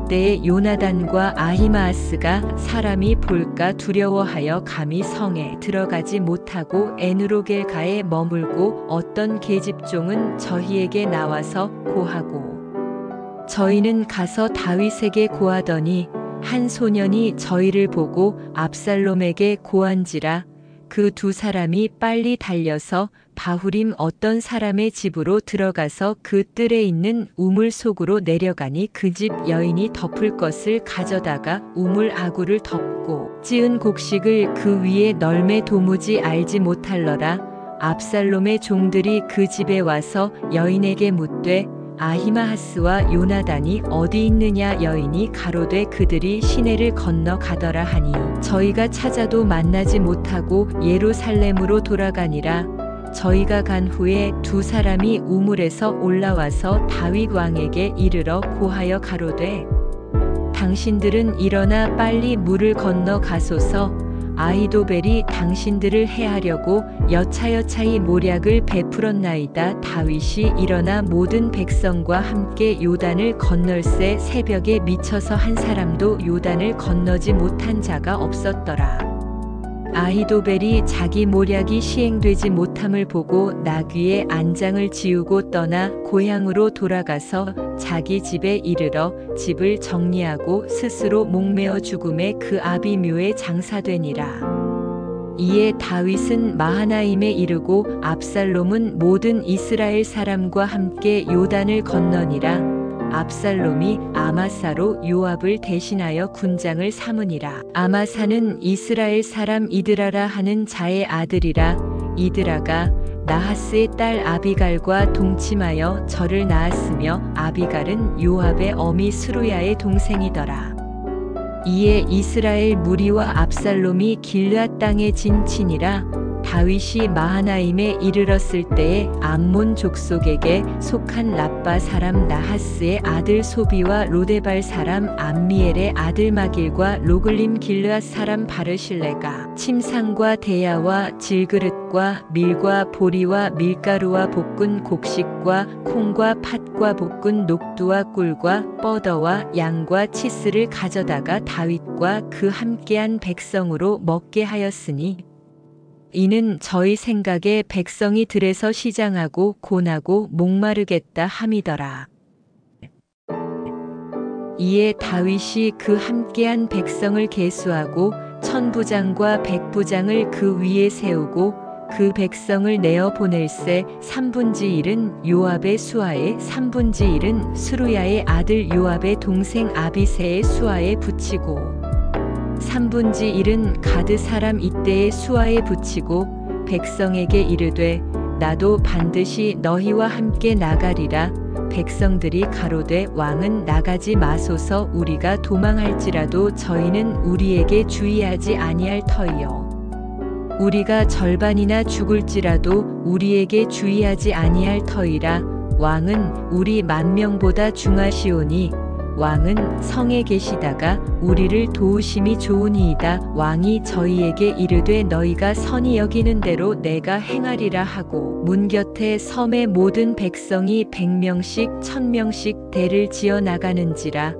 [SPEAKER 1] 그때에 요나단과 아히마아스가 사람이 볼까 두려워하여 감히 성에 들어가지 못하고 에누로겔가에 머물고 어떤 계집종은 저희에게 나와서 고하고 저희는 가서 다윗에게 고하더니 한 소년이 저희를 보고 압살롬에게 고한지라. 그 두 사람이 빨리 달려서 바후림 어떤 사람의 집으로 들어가서 그 뜰에 있는 우물 속으로 내려가니 그 집 여인이 덮을 것을 가져다가 우물 아구를 덮고 찌은 곡식을 그 위에 널매 도무지 알지 못할러라. 압살롬의 종들이 그 집에 와서 여인에게 묻되 아히마하스와 요나단이 어디 있느냐. 여인이 가로되 그들이 시내를 건너 가더라 하니 저희가 찾아도 만나지 못하고 예루살렘으로 돌아가니라. 저희가 간 후에 두 사람이 우물에서 올라와서 다윗 왕에게 이르러 고하여 가로되 당신들은 일어나 빨리 물을 건너 가소서. 아히도벨이 당신들을 해하려고 여차여차히 모략을 베풀었나이다. 다윗이 일어나 모든 백성과 함께 요단을 건널새 새벽에 미쳐서 한 사람도 요단을 건너지 못한 자가 없었더라. 아히도벨이 자기 모략이 시행되지 못함을 보고 나귀의 안장을 지우고 떠나 고향으로 돌아가서 자기 집에 이르러 집을 정리하고 스스로 목매어 죽음에 그 아비묘에 장사되니라. 이에 다윗은 마하나임에 이르고 압살롬은 모든 이스라엘 사람과 함께 요단을 건너니라. 압살롬이 아마사로 요압을 대신하여 군장을 삼으니라. 아마사는 이스라엘 사람 이드라라 하는 자의 아들이라. 이드라가 나하스의 딸 아비갈과 동침하여 저를 낳았으며 아비갈은 요압의 어미 스루야의 동생이더라. 이에 이스라엘 무리와 압살롬이 길르앗 땅에 진치니라. 다윗이 마하나임에 이르렀을 때에 암몬 족속에게 속한 라빠 사람 나하스의 아들 소비와 로데발 사람 암미엘의 아들 마길과 로글림 길르앗 사람 바르실레가 침상과 대야와 질그릇과 밀과 보리와 밀가루와 볶은 곡식과 콩과 팥과 볶은 녹두와 꿀과 뻐더와 양과 치스를 가져다가 다윗과 그 함께한 백성으로 먹게 하였으니 이는 저희 생각에 백성이 들에서 시장하고 곤하고 목마르겠다 함이더라. 이에 다윗이 그 함께한 백성을 계수하고 1000부장과 100부장을 그 위에 세우고 그 백성을 내어 보낼새 1/3 요압의 수하에 1/3 스루야의 아들 요압의 동생 아비새의 수하에 붙이고 1/3 가드 사람 이때의 수하에 붙이고 백성에게 이르되 나도 반드시 너희와 함께 나가리라. 백성들이 가로되 왕은 나가지 마소서. 우리가 도망할지라도 저희는 우리에게 주의하지 아니할 터이요. 우리가 절반이나 죽을지라도 우리에게 주의하지 아니할 터이라. 왕은 우리 10,000명보다 중하시오니 왕은 성에 계시다가 우리를 도우심이 좋으니이다. 왕이 저희에게 이르되 너희가 선히 여기는 대로 내가 행하리라 하고 문 곁에 섬의 모든 백성이 100명씩 1000명씩 대를 지어 나가는지라.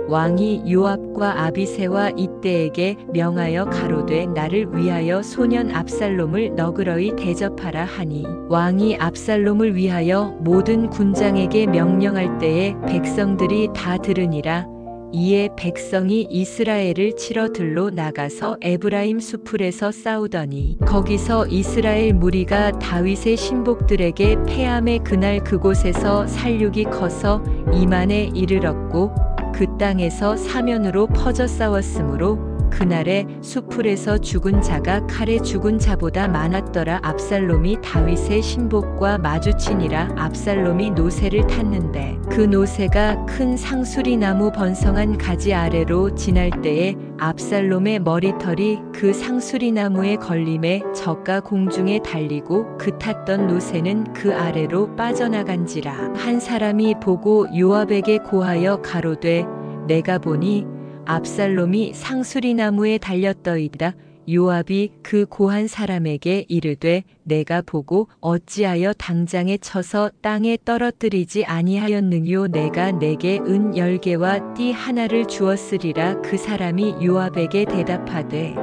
[SPEAKER 1] 왕이 요압과 아비새와 이때에게 명하여 가로되 나를 위하여 소년 압살롬을 너그러이 대접하라 하니 왕이 압살롬을 위하여 모든 군장에게 명령할 때에 백성들이 다 들으니라. 이에 백성이 이스라엘을 치러 들로 나가서 에브라임 수풀에서 싸우더니 거기서 이스라엘 무리가 다윗의 신복들에게 패함에 그날 그곳에서 살육이 커서 이만에 이르렀고 그 땅에서 사면으로 퍼져 싸웠으므로 그날에 수풀에서 죽은 자가 칼에 죽은 자보다 많았더라. 압살롬이 다윗의 신복과 마주치니라. 압살롬이 노새를 탔는데 그 노새가 큰 상수리 나무 번성한 가지 아래로 지날 때에 압살롬의 머리털이 그 상수리 나무에 걸림에 저가 공중에 달리고 그 탔던 노새는 그 아래로 빠져나간지라. 한 사람이 보고 요압에게 고하여 가로되 내가 보니 압살롬이 상수리 나무에 달렸더이다. 요압이 그 고한 사람에게 이르되 내가 보고 어찌하여 당장에 쳐서 땅에 떨어뜨리지 아니하였느뇨. 내가 내게 은 10개와 띠 하나를 주었으리라. 그 사람이 요압에게 대답하되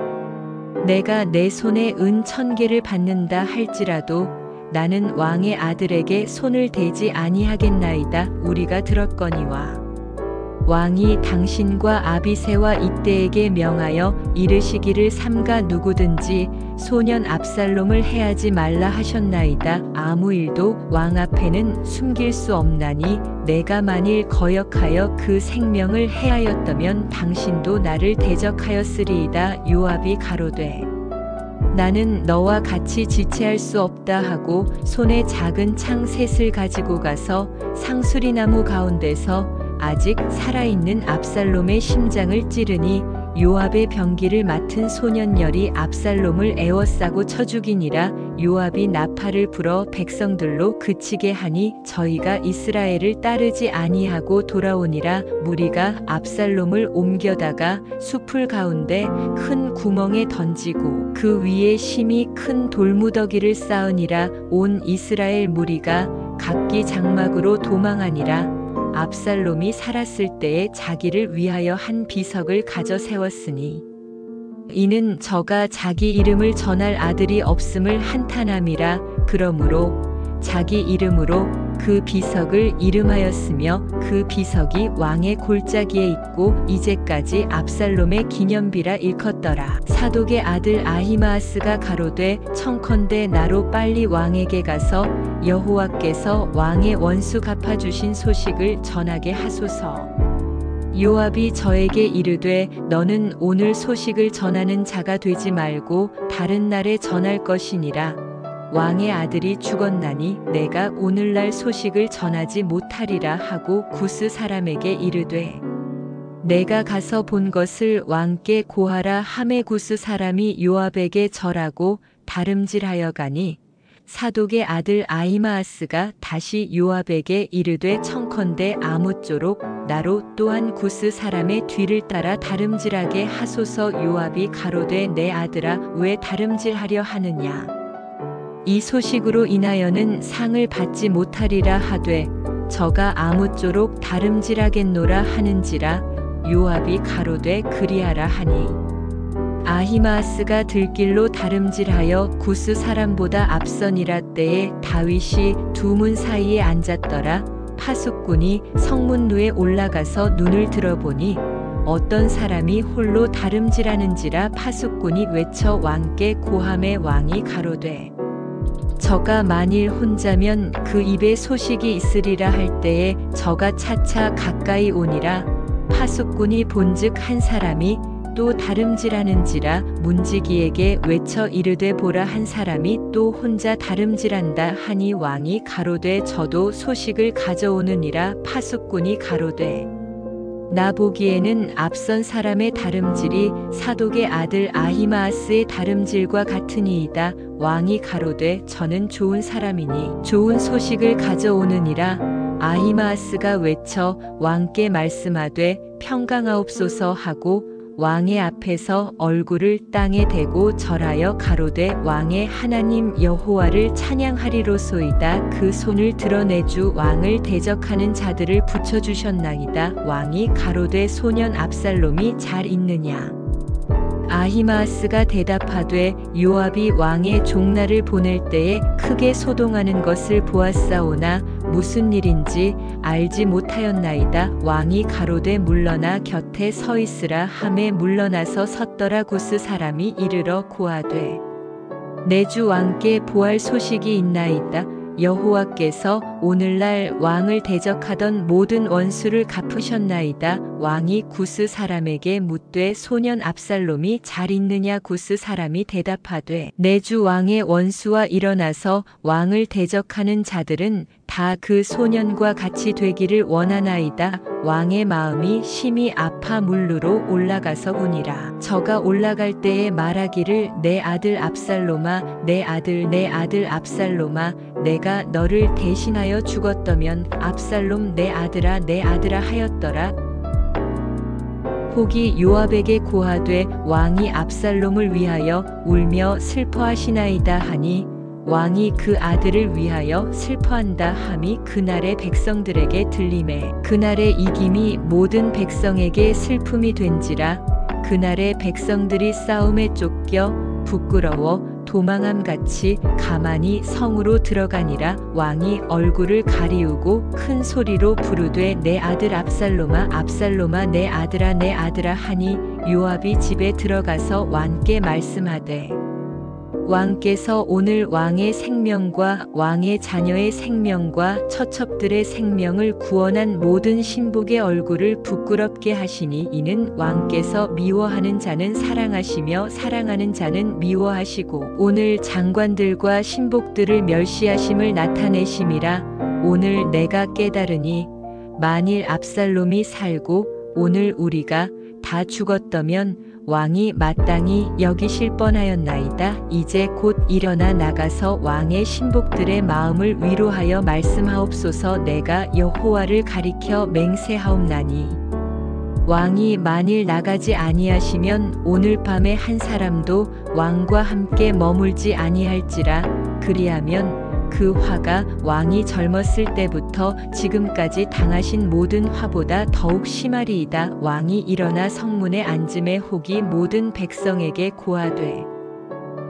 [SPEAKER 1] 내가 내 손에 은 1000개를 받는다 할지라도 나는 왕의 아들에게 손을 대지 아니하겠나이다. 우리가 들었거니와 왕이 당신과 아비새와 이때에게 명하여 이르시기를 삼가 누구든지 소년 압살롬을 해하지 말라 하셨나이다. 아무 일도 왕 앞에는 숨길 수 없나니 내가 만일 거역하여 그 생명을 해하였다면 당신도 나를 대적하였으리이다. 요압이 가로되 나는 너와 같이 지체할 수 없다 하고 손에 작은 창 셋을 가지고 가서 상수리나무 가운데서 아직 살아있는 압살롬의 심장을 찌르니 요압의 병기를 맡은 소년열이 압살롬을 에워싸고 쳐 죽이니라. 요압이 나팔을 불어 백성들로 그치게 하니 저희가 이스라엘을 따르지 아니하고 돌아오니라. 무리가 압살롬을 옮겨다가 숲풀 가운데 큰 구멍에 던지고 그 위에 심히 큰 돌무더기를 쌓으니라. 온 이스라엘 무리가 각기 장막으로 도망하니라. 압살롬이 살았을 때에 자기를 위하여 한 비석을 가져 세웠으니 이는 저가 자기 이름을 전할 아들이 없음을 한탄함이라. 그러므로 자기 이름으로 그 비석을 이름하였으며 그 비석이 왕의 골짜기에 있고 이제까지 압살롬의 기념비라 일컫더라. 사독의 아들 아히마아스가 가로되 청컨대 나로 빨리 왕에게 가서 여호와께서 왕의 원수 갚아주신 소식을 전하게 하소서. 요압이 저에게 이르되 너는 오늘 소식을 전하는 자가 되지 말고 다른 날에 전할 것이니라. 왕의 아들이 죽었나니 내가 오늘날 소식을 전하지 못하리라 하고 구스 사람에게 이르되 내가 가서 본 것을 왕께 고하라 하매 구스 사람이 요압에게 절하고 다름질하여 가니 사독의 아들 아히마아스가 다시 요압에게 이르되 청컨대 아무쪼록 나로 또한 구스 사람의 뒤를 따라 다름질하게 하소서. 요압이 가로되 내 아들아 왜 다름질하려 하느냐. 이 소식으로 인하여는 상을 받지 못하리라 하되 저가 아무쪼록 다름질하겠노라 하는지라. 요압이 가로되 그리하라 하니 아히마아스가 들길로 다름질하여 구스 사람보다 앞선이라. 때에 다윗이 두 문 사이에 앉았더라. 파수꾼이 성문루에 올라가서 눈을 들어보니 어떤 사람이 홀로 다름질하는지라. 파수꾼이 외쳐 왕께 고하매 왕이 가로되 저가 만일 혼자면 그 입에 소식이 있으리라 할 때에 저가 차차 가까이 오니라. 파수꾼이 본즉 한 사람이 또 다름질하는지라. 문지기에게 외쳐 이르되 보라 한 사람이 또 혼자 다름질한다 하니 왕이 가로되 저도 소식을 가져오느니라. 파수꾼이 가로되 나 보기에는 앞선 사람의 다름질이 사독의 아들 아히마아스의 다름질과 같으니이다. 왕이 가로되 저는 좋은 사람이니 좋은 소식을 가져오느니라. 아히마아스가 외쳐 왕께 말씀하되 평강하옵소서 하고 왕의 앞에서 얼굴을 땅에 대고 절하여 가로되 왕의 하나님 여호와를 찬양하리로소이다. 그 손을 드러내주 왕을 대적하는 자들을 붙여주셨나이다. 왕이 가로되 소년 압살롬이 잘 있느냐. 아히마아스가 대답하되 요압이 왕의 종날을 보낼 때에 크게 소동하는 것을 보았사오나 무슨 일인지 알지 못하였나이다. 왕이 가로되 물러나 곁에 서 있으라 하매 물러나서 섰더라. 구스 사람이 이르러 고하되 내 주 왕께 보할 소식이 있나이다. 여호와께서 오늘날 왕을 대적하던 모든 원수를 갚으셨나이다. 왕이 구스 사람에게 묻되 소년 압살롬이 잘 있느냐. 구스 사람이 대답하되 내 주 왕의 원수와 일어나서 왕을 대적하는 자들은 다 그 소년과 같이 되기를 원하나이다. 왕의 마음이 심히 아파 물루로 올라가서 우니라. 저가 올라갈 때에 말하기를 내 아들 압살롬아 내 아들 압살롬아 내가 너를 대신하여 죽었더면 압살롬 내 아들아 하였더라. 혹이 요압에게 고하되 왕이 압살롬을 위하여 울며 슬퍼하시나이다 하니 왕이 그 아들을 위하여 슬퍼한다 함이 그날의 백성들에게 들리매 그날의 이김이 모든 백성에게 슬픔이 된지라. 그날의 백성들이 싸움에 쫓겨 부끄러워 도망함같이 가만히 성으로 들어가니라. 왕이 얼굴을 가리우고 큰 소리로 부르되 내 아들 압살롬아 압살롬아 내 아들아 내 아들아 하니 요압이 집에 들어가서 왕께 말씀하되 왕께서 오늘 왕의 생명과 왕의 자녀의 생명과 처첩들의 생명을 구원한 모든 신복의 얼굴을 부끄럽게 하시니 이는 왕께서 미워하는 자는 사랑하시며 사랑하는 자는 미워하시고 오늘 장관들과 신복들을 멸시하심을 나타내심이라. 오늘 내가 깨달으니 만일 압살롬이 살고 오늘 우리가 다 죽었더면 왕이 마땅히 여기실 뻔하였나이다. 이제 곧 일어나 나가서 왕의 신복들의 마음을 위로하여 말씀하옵소서. 내가 여호와를 가리켜 맹세하옵나니 왕이 만일 나가지 아니하시면 오늘 밤에 한 사람도 왕과 함께 머물지 아니할지라. 그리하면 그 화가 왕이 젊었을 때부터 지금까지 당하신 모든 화보다 더욱 심하리이다. 왕이 일어나 성문에 앉음에 혹이 모든 백성에게 고하되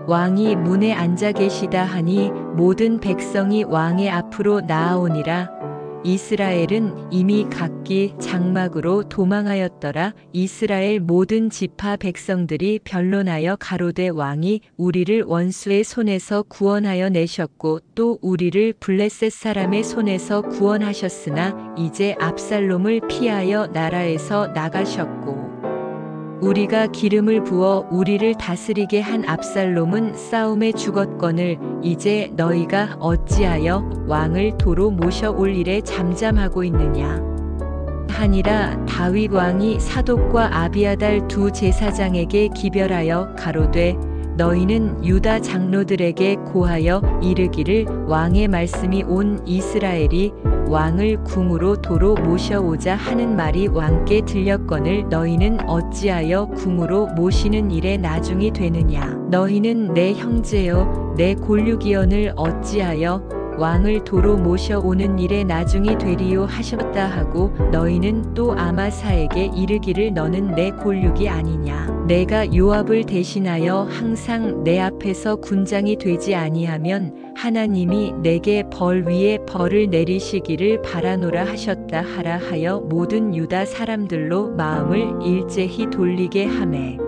[SPEAKER 1] 왕이 문에 앉아 계시다 하니 모든 백성이 왕의 앞으로 나아오니라. 이스라엘은 이미 각기 장막으로 도망하였더라. 이스라엘 모든 지파 백성들이 변론하여 가로되 왕이 우리를 원수의 손에서 구원하여 내셨고 또 우리를 블레셋 사람의 손에서 구원하셨으나 이제 압살롬을 피하여 나라에서 나가셨고 우리가 기름을 부어 우리를 다스리게 한 압살롬은 싸움에 죽었거늘 이제 너희가 어찌하여 왕을 도로 모셔올 일에 잠잠하고 있느냐 하니라. 다윗 왕이 사독과 아비아달 두 제사장에게 기별하여 가로되 너희는 유다 장로들에게 고하여 이르기를 왕의 말씀이 온 이스라엘이 왕을 궁으로 도로 모셔오자 하는 말이 왕께 들렸거늘 너희는 어찌하여 궁으로 모시는 일에 나중이 되느냐. 너희는 내 형제여 내 골육이언을 어찌하여 왕을 도로 모셔오는 일에 나중이 되리요 하셨다 하고 너희는 또 아마사에게 이르기를 너는 내 골육이 아니냐. 내가 요압을 대신하여 항상 내 앞에서 군장이 되지 아니하면 하나님이 내게 벌 위에 벌을 내리시기를 바라노라 하셨다 하라 하여 모든 유다 사람들로 마음을 일제히 돌리게 하매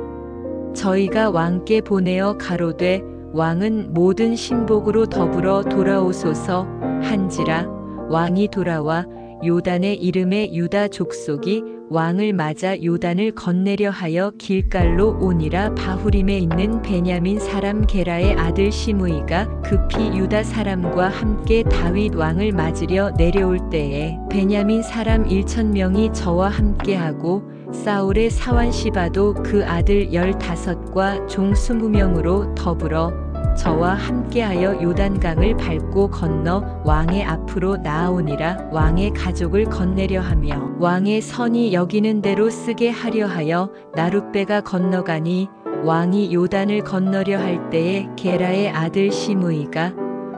[SPEAKER 1] 저희가 왕께 보내어 가로되 왕은 모든 신복으로 더불어 돌아오소서 한지라. 왕이 돌아와 요단의 이름의 유다 족속이 왕을 맞아 요단을 건네려 하여 길갈로 오니라. 바후림에 있는 베냐민 사람 게라의 아들 시므이가 급히 유다 사람과 함께 다윗 왕을 맞으려 내려올 때에 베냐민 사람 1000명이 저와 함께하고 사울의 사환 시바도 그 아들 15과 종 20명으로 더불어 저와 함께하여 요단강을 밟고 건너 왕의 앞으로 나아오니라. 왕의 가족을 건네려 하며 왕의 선이 여기는 대로 쓰게 하려 하여 나룻배가 건너가니 왕이 요단을 건너려 할 때에 게라의 아들 시므이가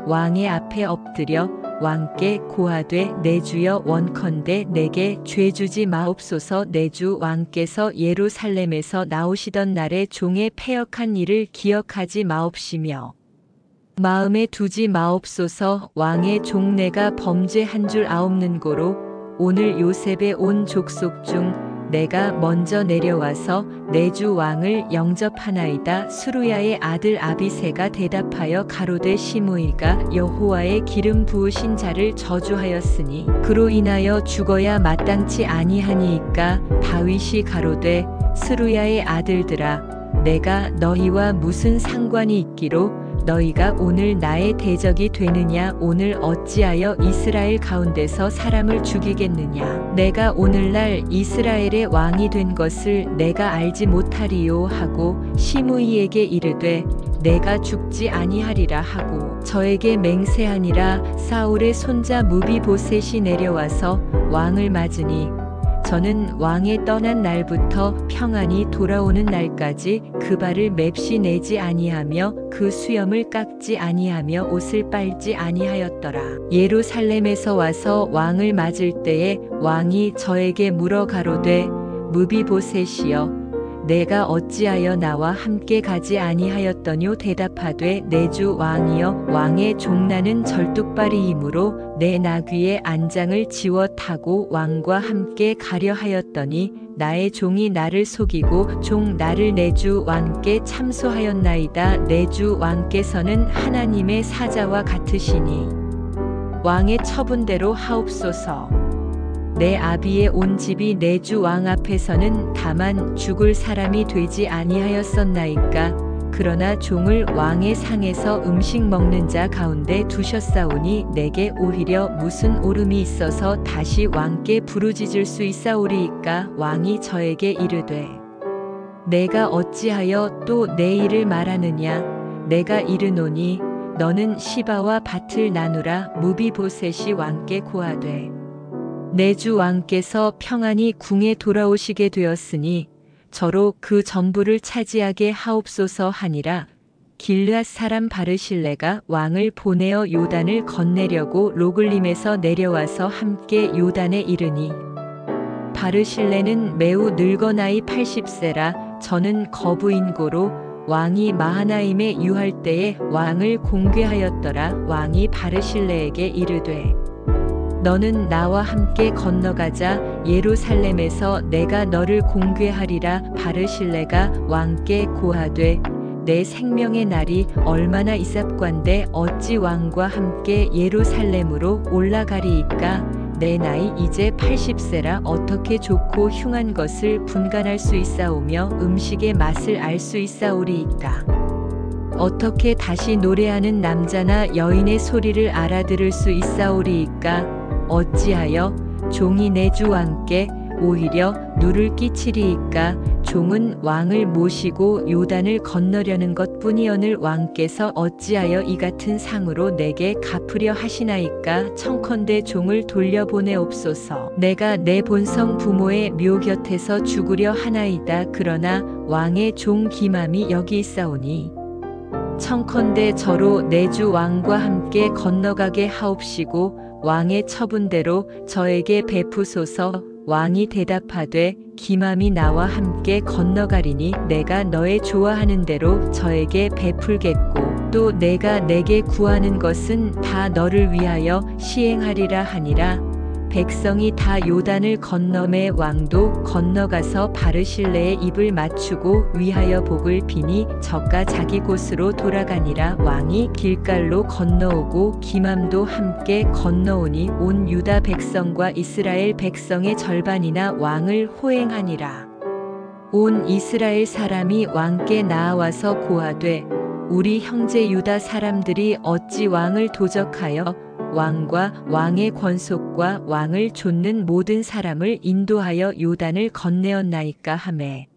[SPEAKER 1] 왕의 앞에 엎드려 왕께 고하되 내 주여 원컨대 내게 죄 주지 마옵소서. 내 주 왕께서 예루살렘에서 나오시던 날에 종의 패역한 일을 기억하지 마옵시며 마음에 두지 마옵소서. 왕의 종 내가 범죄한 줄 아옵는 고로 오늘 요셉의 온 족속 중 내가 먼저 내려와서 내 주 왕을 영접하나이다. 수루야의 아들 아비새가 대답하여 가로되 시므이가 여호와의 기름 부으신 자를 저주하였으니 그로 인하여 죽어야 마땅치 아니하니이까. 다윗이 가로되 스루야의 아들들아 내가 너희와 무슨 상관이 있기로 너희가 오늘 나의 대적이 되느냐. 오늘 어찌하여 이스라엘 가운데서 사람을 죽이겠느냐. 내가 오늘날 이스라엘의 왕이 된 것을 내가 알지 못하리요 하고 시므이에게 이르되 내가 죽지 아니하리라 하고 저에게 맹세하니라. 사울의 손자 무비보셋이 내려와서 왕을 맞으니 저는 왕의 떠난 날부터 평안히 돌아오는 날까지 그 발을 맵시 내지 아니하며 그 수염을 깎지 아니하며 옷을 빨지 아니하였더라. 예루살렘에서 와서 왕을 맞을 때에 왕이 저에게 물어 가로되 무비보셋이여 내가 어찌하여 나와 함께 가지 아니하였더뇨. 대답하되 내 주 왕이여 왕의 종 나는 절뚝발이이므로 내 나귀의 안장을 지워 타고 왕과 함께 가려 하였더니 나의 종이 나를 속이고 종 나를 내 주 왕께 참소하였나이다. 내 주 왕께서는 하나님의 사자와 같으시니 왕의 처분대로 하옵소서. 내 아비의 온 집이 내 주 왕 앞에서는 다만 죽을 사람이 되지 아니하였었나이까. 그러나 종을 왕의 상에서 음식 먹는 자 가운데 두셨사오니 내게 오히려 무슨 오름이 있어서 다시 왕께 부르짖을 수 있사오리이까. 왕이 저에게 이르되 내가 어찌하여 또 내 일을 말하느냐. 내가 이르노니 너는 시바와 밭을 나누라. 무비보셋이 왕께 고하되 내 주 왕께서 평안히 궁에 돌아오시게 되었으니 저로 그 전부를 차지하게 하옵소서 하니라. 길르앗 사람 바르실레가 왕을 보내어 요단을 건네려고 로글림에서 내려와서 함께 요단에 이르니 바르실레는 매우 늙어 나이 80세라. 저는 거부인고로 왕이 마하나임에 유할 때에 왕을 공궤하였더라. 왕이 바르실레에게 이르되 너는 나와 함께 건너가자. 예루살렘에서 내가 너를 공궤하리라. 바르실레가 왕께 고하되 내 생명의 날이 얼마나 이삭관데 어찌 왕과 함께 예루살렘으로 올라가리이까. 내 나이 이제 80세라 어떻게 좋고 흉한 것을 분간할 수 있사오며 음식의 맛을 알 수 있사오리이까. 어떻게 다시 노래하는 남자나 여인의 소리를 알아들을 수 있사오리이까. 어찌하여 종이 내 주 왕께 오히려 누를 끼치리이까. 종은 왕을 모시고 요단을 건너려는 것뿐이오늘 왕께서 어찌하여 이 같은 상으로 내게 갚으려 하시나이까. 청컨대 종을 돌려보내옵소서. 내가 내 본성 부모의 묘 곁에서 죽으려 하나이다. 그러나 왕의 종 기맘이 여기 있사오니 청컨대 저로 내 주 왕과 함께 건너가게 하옵시고 왕의 처분대로 저에게 베푸소서. 왕이 대답하되 기맘이 나와 함께 건너가리니 내가 너의 좋아하는 대로 저에게 베풀겠고 또 내가 내게 구하는 것은 다 너를 위하여 시행하리라 하니라. 백성이 다 요단을 건너매 왕도 건너가서 바르실레의 입을 맞추고 위하여 복을 비니 저가 자기 곳으로 돌아가니라. 왕이 길갈로 건너오고 기맘도 함께 건너오니 온 유다 백성과 이스라엘 백성의 절반이나 왕을 호행하니라. 온 이스라엘 사람이 왕께 나아와서 고하되 우리 형제 유다 사람들이 어찌 왕을 도적하여 왕과 왕의 권속과 왕을 좇는 모든 사람을 인도하여 요단을 건네었나이까 하매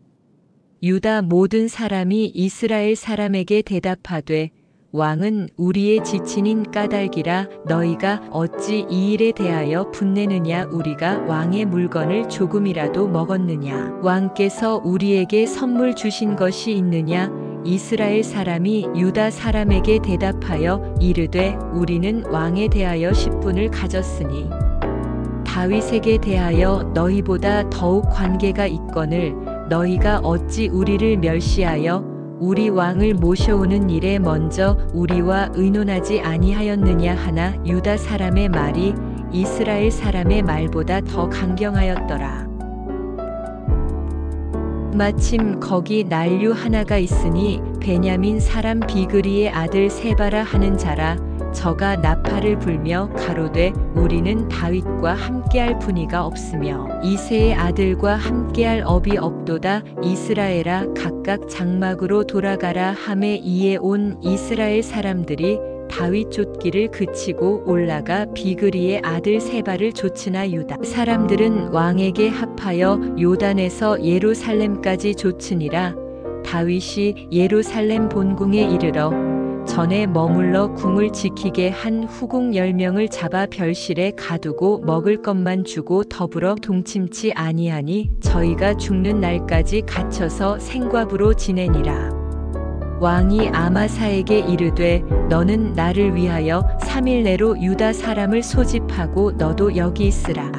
[SPEAKER 1] 유다 모든 사람이 이스라엘 사람에게 대답하되 왕은 우리의 지친인 까닭이라. 너희가 어찌 이 일에 대하여 분내느냐. 우리가 왕의 물건을 조금이라도 먹었느냐. 왕께서 우리에게 선물 주신 것이 있느냐. 이스라엘 사람이 유다 사람에게 대답하여 이르되 우리는 왕에 대하여 10분을 가졌으니 다윗에게 대하여 너희보다 더욱 관계가 있거늘 너희가 어찌 우리를 멸시하여 우리 왕을 모셔오는 일에 먼저 우리와 의논하지 아니하였느냐 하나 유다 사람의 말이 이스라엘 사람의 말보다 더 강경하였더라. 마침 거기 난류 하나가 있으니 베냐민 사람 비그리의 아들 세바라 하는 자라. 저가 나팔을 불며 가로되 우리는 다윗과 함께할 분이가 없으며 이새의 아들과 함께할 업이 없도다. 이스라엘아 각각 장막으로 돌아가라 하매 이에 온 이스라엘 사람들이 다윗 쫓기를 그치고 올라가 비그리의 아들 세바를 쫓으나 유다 사람들은 왕에게 합하여 요단에서 예루살렘까지 쫓으니라. 다윗이 예루살렘 본궁에 이르러 전에 머물러 궁을 지키게 한 후궁 10명을 잡아 별실에 가두고 먹을 것만 주고 더불어 동침치 아니하니 저희가 죽는 날까지 갇혀서 생과부로 지내니라. 왕이 아마사에게 이르되 너는 나를 위하여 3일 내로 유다 사람을 소집하고 너도 여기 있으라.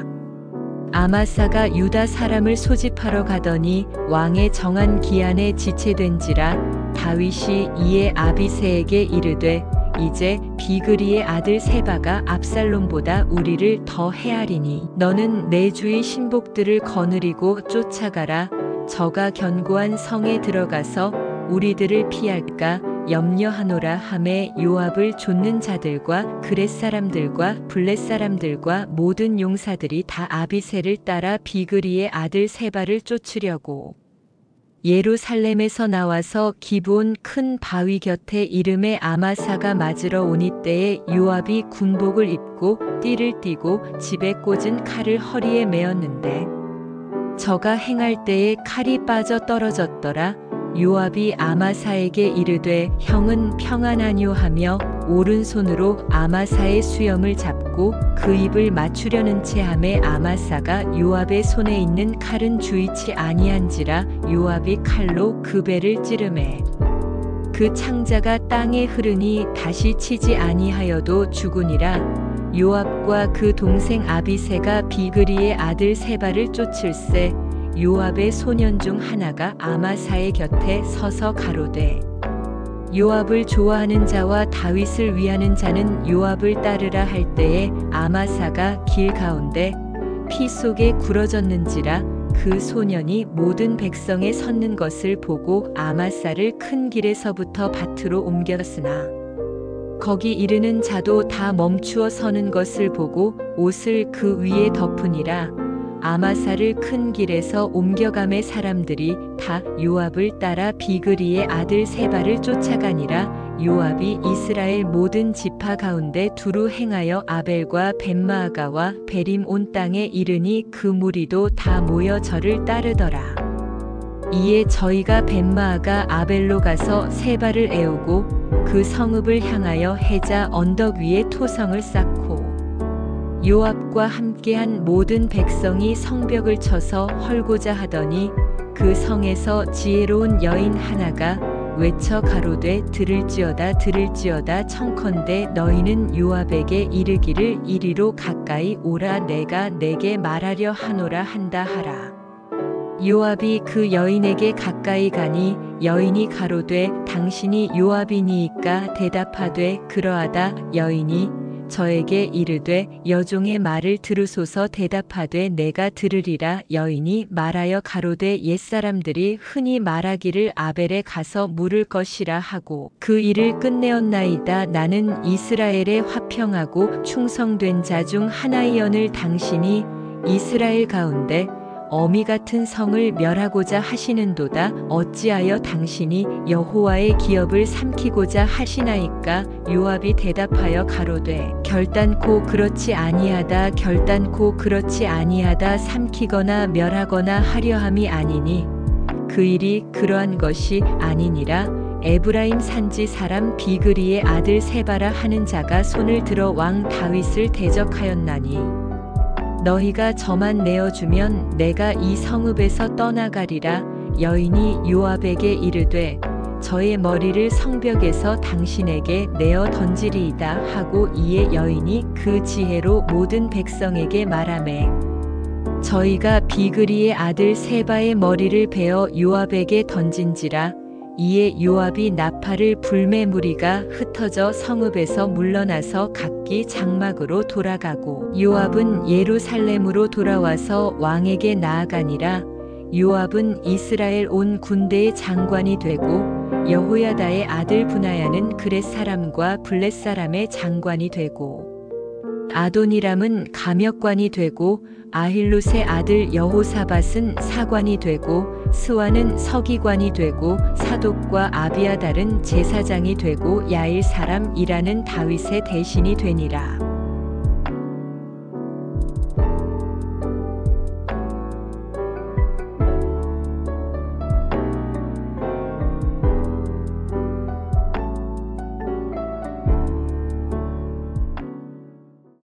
[SPEAKER 1] 아마사가 유다 사람을 소집하러 가더니 왕의 정한 기한에 지체된지라. 다윗이 이에 아비새에게 이르되 이제 비그리의 아들 세바가 압살롬보다 우리를 더 해하리니 너는 내 주의 신복들을 거느리고 쫓아가라. 저가 견고한 성에 들어가서 우리들을 피할까 염려하노라 하매 요압을 좇는 자들과 그렛 사람들과 블렛 사람들과 모든 용사들이 다 아비새를 따라 비그리의 아들 세바를 쫓으려고 예루살렘에서 나와서 기브온 큰 바위 곁에 이름에 아마사가 맞으러 오니 때에 요압이 군복을 입고 띠를 띠고 집에 꽂은 칼을 허리에 메었는데 저가 행할 때에 칼이 빠져 떨어졌더라. 요압이 아마사에게 이르되 형은 평안하뇨 하며 오른손으로 아마사의 수염을 잡고 그 입을 맞추려는 채 하매 아마사가 요압의 손에 있는 칼은 주의치 아니한지라. 요압이 칼로 그 배를 찌르매 그 창자가 땅에 흐르니 다시 치지 아니하여도 죽으니라. 요압과 그 동생 아비새가 비그리의 아들 세바를 쫓을세 요압의 소년 중 하나가 아마사의 곁에 서서 가로되 요압을 좋아하는 자와 다윗을 위하는 자는 요압을 따르라 할 때에 아마사가 길 가운데 피 속에 굴어졌는지라. 그 소년이 모든 백성에 섰는 것을 보고 아마사를 큰 길에서부터 밭으로 옮겼으나 거기 이르는 자도 다 멈추어 서는 것을 보고 옷을 그 위에 덮으니라. 아마사를 큰 길에서 옮겨가매 사람들이 다 요압을 따라 비그리의 아들 세바를 쫓아가니라. 요압이 이스라엘 모든 지파 가운데 두루 행하여 아벨과 벳마아가와 베림 온 땅에 이르니 그 무리도 다 모여 저를 따르더라. 이에 저희가 벳마아가 아벨로 가서 세바를 애우고 그 성읍을 향하여 해자 언덕 위에 토성을 쌓고 요압과 함께한 모든 백성이 성벽을 쳐서 헐고자 하더니 그 성에서 지혜로운 여인 하나가 외쳐 가로되 들을지어다 들을지어다 청컨대 너희는 요압에게 이르기를 이리로 가까이 오라 내가 내게 말하려 하노라 한다 하라. 요압이 그 여인에게 가까이 가니 여인이 가로되 당신이 요압이니이까 대답하되 그러하다. 여인이 저에게 이르되 여종의 말을 들으소서 대답하되 내가 들으리라. 여인이 말하여 가로되 옛사람들이 흔히 말하기를 아벨에 가서 물을 것이라 하고 그 일을 끝내었나이다. 나는 이스라엘에 화평하고 충성된 자 중 하나이언을 당신이 이스라엘 가운데 어미 같은 성을 멸하고자 하시는도다. 어찌하여 당신이 여호와의 기업을 삼키고자 하시나이까. 요압이 대답하여 가로되 결단코 그렇지 아니하다 결단코 그렇지 아니하다. 삼키거나 멸하거나 하려함이 아니니 그 일이 그러한 것이 아니니라. 에브라임 산지 사람 비그리의 아들 세바라 하는 자가 손을 들어 왕 다윗을 대적하였나니 너희가 저만 내어주면 내가 이 성읍에서 떠나가리라. 여인이 요압에게 이르되 저의 머리를 성벽에서 당신에게 내어 던지리이다 하고 이에 여인이 그 지혜로 모든 백성에게 말하매 저희가 비그리의 아들 세바의 머리를 베어 요압에게 던진지라. 이에 요압이 나팔을 불매 무리가 흩어져 성읍에서 물러나서 각기 장막으로 돌아가고 요압은 예루살렘으로 돌아와서 왕에게 나아가니라. 요압은 이스라엘 온 군대의 장관이 되고 여호야다의 아들 브나야는 그렛 사람과 블렛 사람의 장관이 되고 아도니람은 감역관이 되고 아힐룻의 아들 여호사밧은 사관이 되고 스와는 서기관이 되고 사독과 아비아달은 제사장이 되고 야일 사람 이라는 다윗의 대신이 되니라.